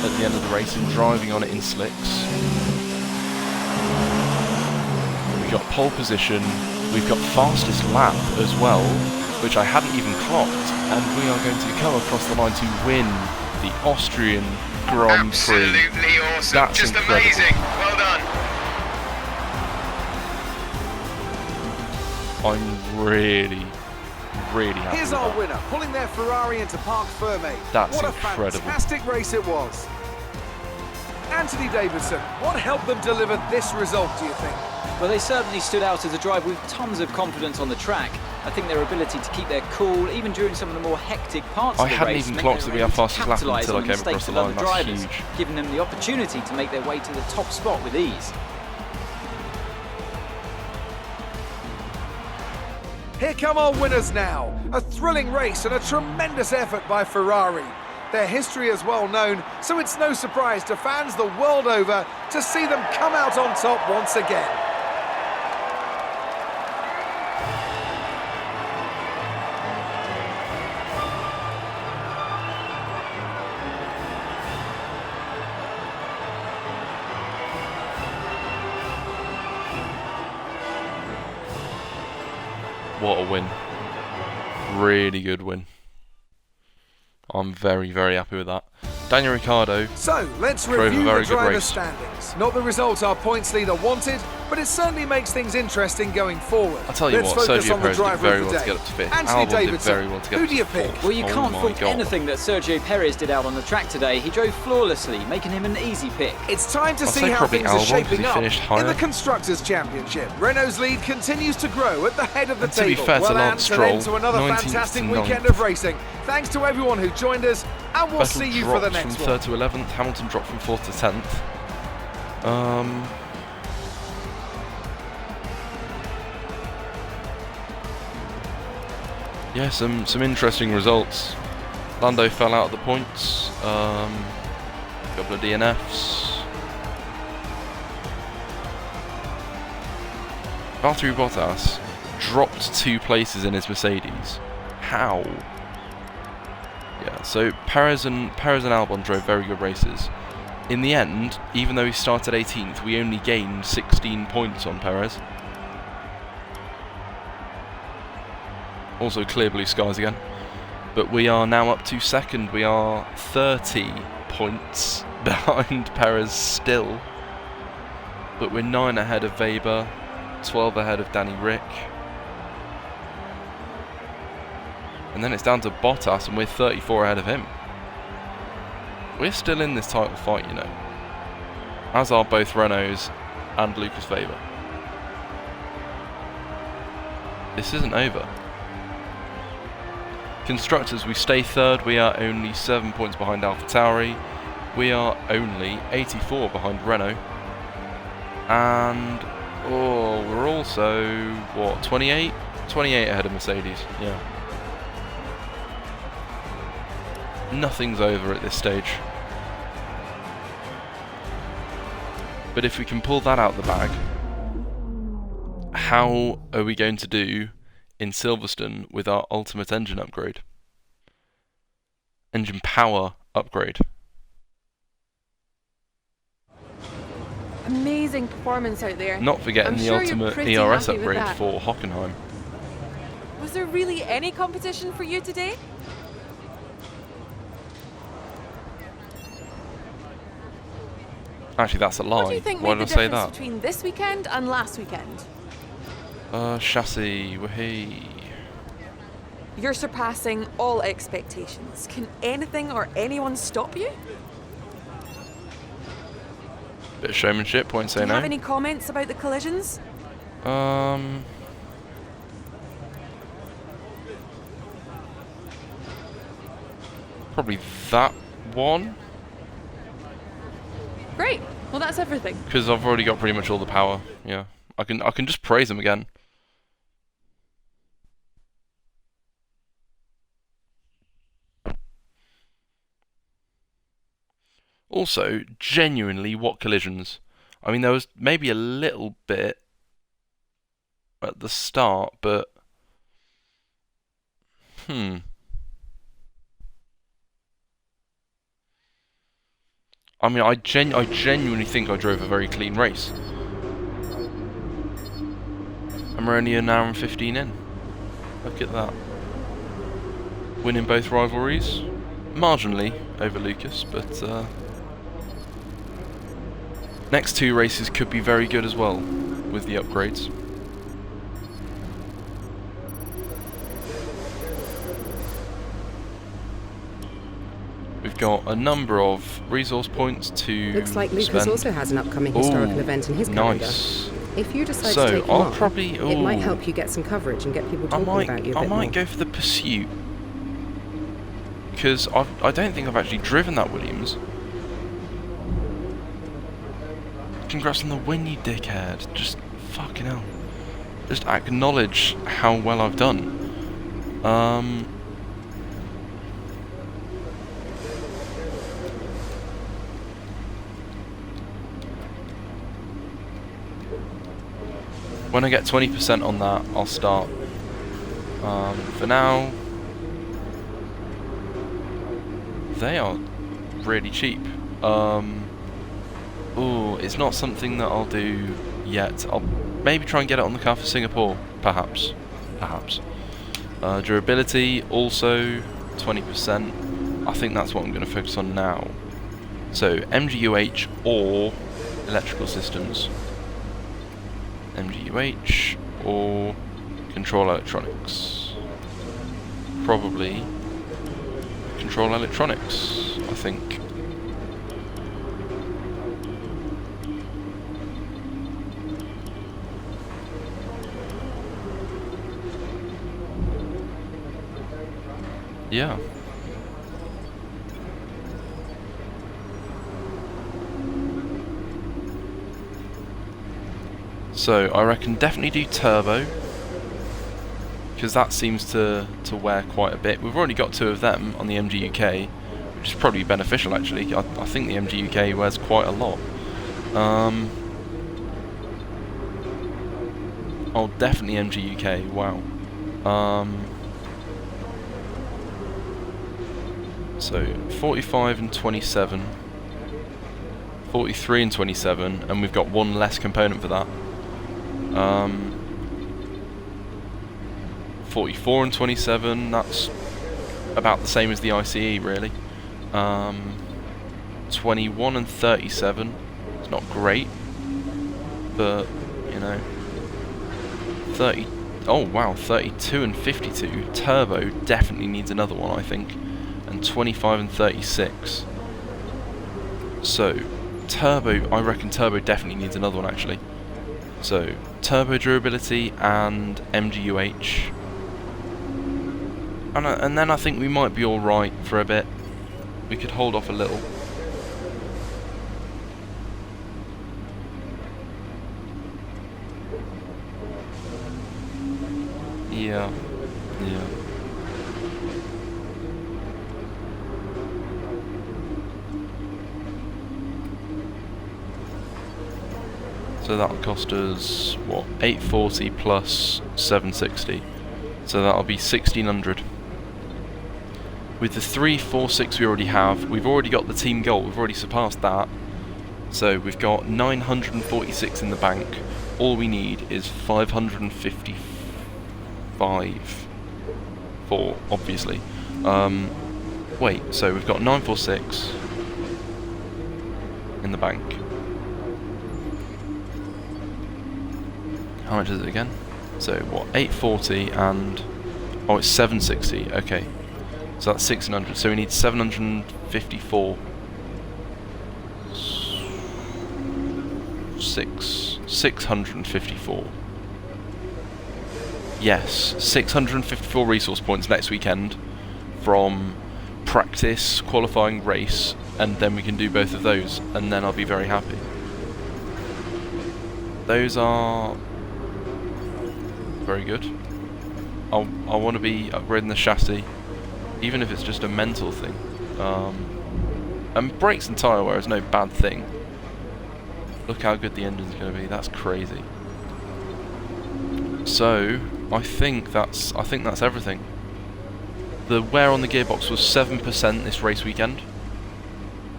at the end of the race and driving on it in slicks. We've got pole position, we've got fastest lap as well, which I hadn't even clocked, and we are going to come across the line to win the Austrian Grand Prix. Absolutely awesome, That's just incredible. amazing, well done. I'm really happy Here's with our that. winner, pulling their Ferrari into Parc Fermé. That's what incredible. a fantastic race it was. Anthony Davidson, what helped them deliver this result, do you think? Well, they certainly stood out as a drive with tons of confidence on the track. I think their ability to keep their cool, even during some of the more hectic parts of the race, I hadn't even clocked that we have fastest lap until I came across the line. That's huge. Giving them the opportunity to make their way to the top spot with ease. Here come our winners now. A thrilling race and a tremendous effort by Ferrari. Their history is well known, so it's no surprise to fans the world over to see them come out on top once again. What a win. Really good win. I'm very happy with that. Daniel Ricciardo. So, let's Drove a review very the good driver's race. standings. Not the result our points leader wanted, but it certainly makes things interesting going forward. I'll tell you Let's what, focus Sergio on the Perez did driver very of well the to day. get up to fifth. Anthony Albon did Davidson, very well to get who up do you to pick? fourth. Well, you Oh can't my fault God. anything that Sergio Perez did out on the track today. He drove flawlessly, making him an easy pick. It's time to I'll see say how probably things are Albon, 'cause he shaping up. finished In higher. the Constructors' Championship, Renault's lead continues to grow at the head of the And to be table. fair to Well, Lance and an end Stroll, to another 19th fantastic to weekend 9th. of racing. Thanks to everyone who joined us, and we'll see you for the Vettel next dropped one. from 3rd to 11th, Hamilton dropped from 4th to 10th. Yeah, some interesting results. Lando fell out of the points. A couple of DNFs. Valtteri Bottas dropped 2 places in his Mercedes. How? Yeah, so Perez and Albon drove very good races. In the end, even though he started 18th, we only gained 16 points on Perez. Also clear blue skies again. But we are now up to second. We are 30 points behind Perez still. But we're 9 ahead of Weber, 12 ahead of Danny Rick. And then it's down to Bottas and we're 34 ahead of him. We're still in this title fight, you know. As are both Renaults and Lucas Weber. This isn't over. Constructors, we stay third. We are only 7 points behind AlphaTauri. We are only 84 behind Renault. And, oh, we're also, what, 28? 28 ahead of Mercedes, yeah. Nothing's over at this stage. But if we can pull that out the bag, how are we going to do in Silverstone with our ultimate engine upgrade? Engine power upgrade. Amazing performance out there. Not forgetting the ultimate ERS upgrade for Hockenheim. Was there really any competition for you today? Actually, that's a lie. What do you think Why made did the I say difference that? between this weekend and last weekend? Chassis, wahey. You're surpassing all expectations. Can anything or anyone stop you? Bit of showmanship, won't say Do you no. have any comments about the collisions? Probably that one. Great. Well, that's everything. Because I've already got pretty much all the power. Yeah, I can just praise him again. Also, genuinely, what collisions? I mean, there was maybe a little bit at the start, but I mean, I genuinely think I drove a very clean race. And we're only an hour and 15 in. Look at that. Winning both rivalries. Marginally over Lucas, but next 2 races could be very good as well with the upgrades. We've got a number of resource points to Looks like Lucas spend. also has an upcoming historical event in his calendar. Nice. If you decide So, to take him I'll on, probably... it might help you get some coverage and get people talking about you a I bit might more. go for the Pursuit. Because I don't think I've actually driven that Williams. Congrats on the win, you dickhead. Just fucking hell. Just acknowledge how well I've done. When I get 20% on that, I'll start. For now, they are really cheap. Ooh, it's not something that I'll do yet. I'll maybe try and get it on the car for Singapore, perhaps. Durability, also 20%. I think that's what I'm going to focus on now. So, MGUH or electrical systems. MGUH or control electronics. Probably control electronics, I think. Yeah. So I reckon definitely do turbo, because that seems to wear quite a bit. We've already got 2 of them on the MG UK, which is probably beneficial actually. I think the MG UK wears quite a lot. Oh, definitely MG UK. Wow. So 45 and 27, 43 and 27, and we've got one less component for that. 44 and 27. That's about the same as the ICE, really. 21 and 37. It's not great, but you know. 30. Oh wow, 32 and 52. Turbo definitely needs another one, I think. And 25 and 36. So, turbo. I reckon turbo definitely needs another one, actually. So, turbo durability and MGUH. And then I think we might be alright for a bit. We could hold off a little. Yeah. Yeah. So that'll cost us, what, 840 plus 760. So that'll be 1600. With the 346 we already have, we've already got the team goal, we've already surpassed that. So we've got 946 in the bank. All we need is 555 for, obviously. Wait, so we've got 946 in the bank. How much is it again? So what, 840 and... oh, it's 760, okay. So that's 1600, so we need 754. 654. Yes, 654 resource points next weekend from practice, qualifying, race, and then we can do both of those, and then I'll be very happy. Those are very good. I want to be upgrading the chassis, even if it's just a mental thing. And brakes and tyre wear is no bad thing. Look how good the engine's going to be. That's crazy. So I think that's everything. The wear on the gearbox was 7% this race weekend.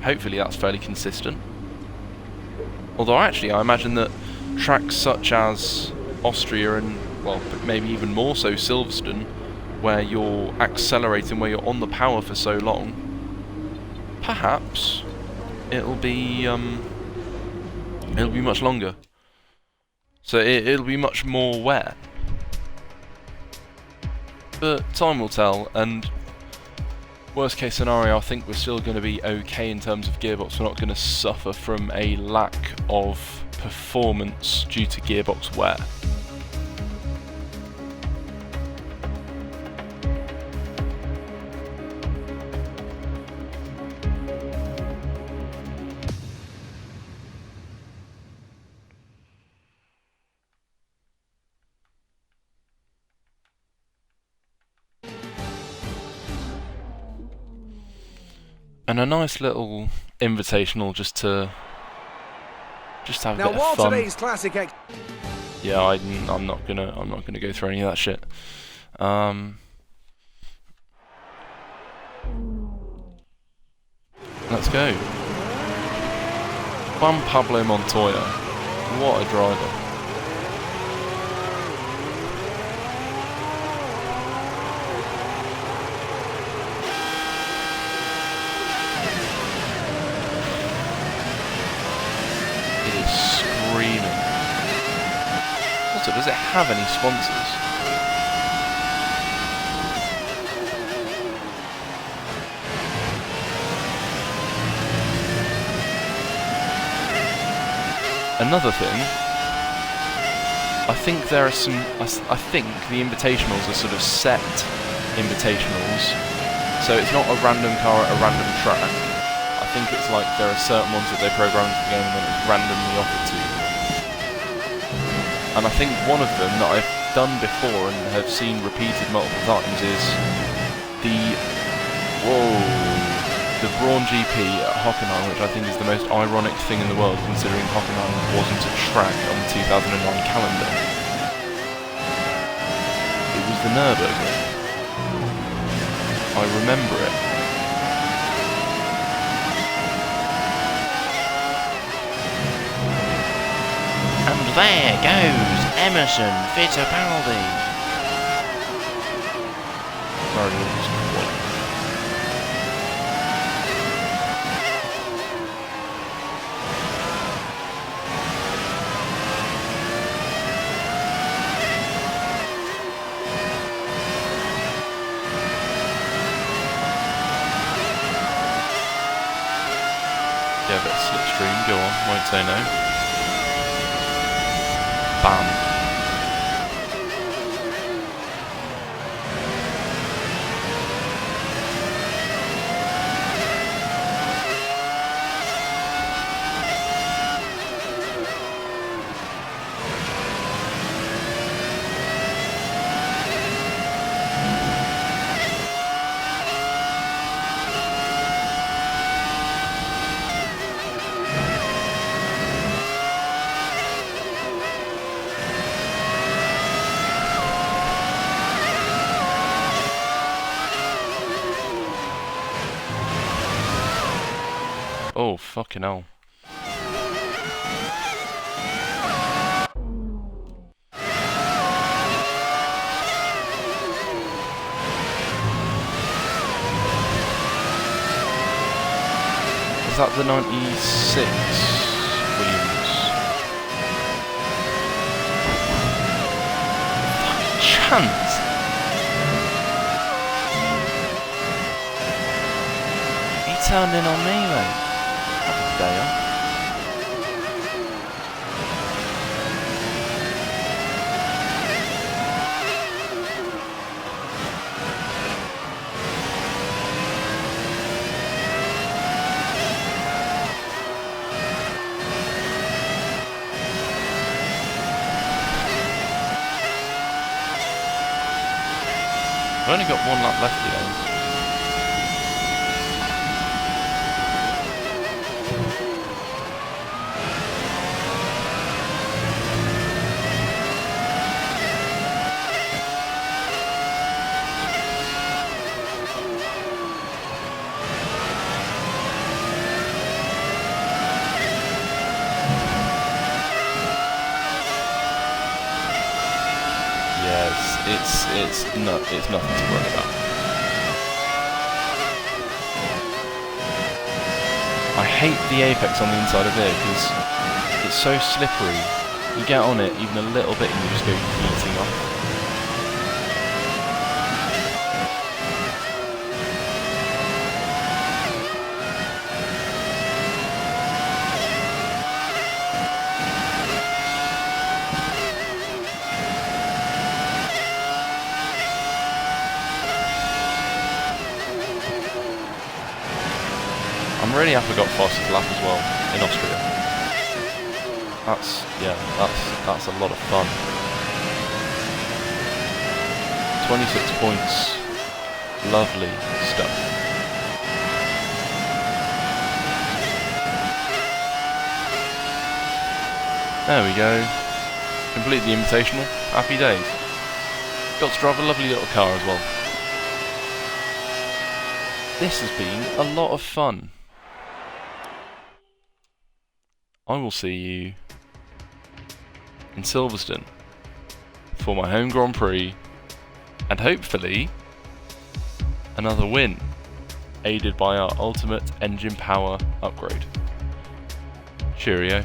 Hopefully that's fairly consistent. Although actually I imagine that tracks such as Austria and, well, maybe even more so Silverstone, where you're accelerating, where you're on the power for so long, perhaps it'll be much longer. So it'll be much more wear. But time will tell, and worst case scenario, I think we're still going to be okay in terms of gearbox. We're not going to suffer from a lack of performance due to gearbox wear. And a nice little invitational just to have a bit of fun. Today's classic Yeah, I'm not gonna go through any of that shit. Let's go. Juan Pablo Montoya, what a driver! Screaming. Also, does it have any sponsors? Another thing, I think there are some. I think the invitationals are sort of set invitationals, so it's not a random car at a random track. I think it's like there are certain ones that they program into the game and then it's randomly offered to you. And I think one of them that I've done before and have seen repeated multiple times is the Braun GP at Hockenheim, which I think is the most ironic thing in the world considering Hockenheim wasn't a track on the 2009 calendar. was the Nürburgring. I remember it. And there goes Emerson Fittipaldi. Very good. Yeah, a bit of slipstream, go on, won't say no. Bam. Oh, fucking hell. Is that the 96 Williams? Fucking chance! He turned in on me, mate. Day off. I've only got one lap left, you know. It's nothing to worry about. I hate the apex on the inside of here because it's so slippery. You get on it even a little bit and you just go yeeting off. I'm really happy I got fastest lap as well in Austria. That's a lot of fun. 26 points, lovely stuff. There we go. Complete the invitational. Happy days. Got to drive a lovely little car as well. This has been a lot of fun. I will see you in Silverstone for my home Grand Prix and hopefully another win aided by our ultimate engine power upgrade. Cheerio.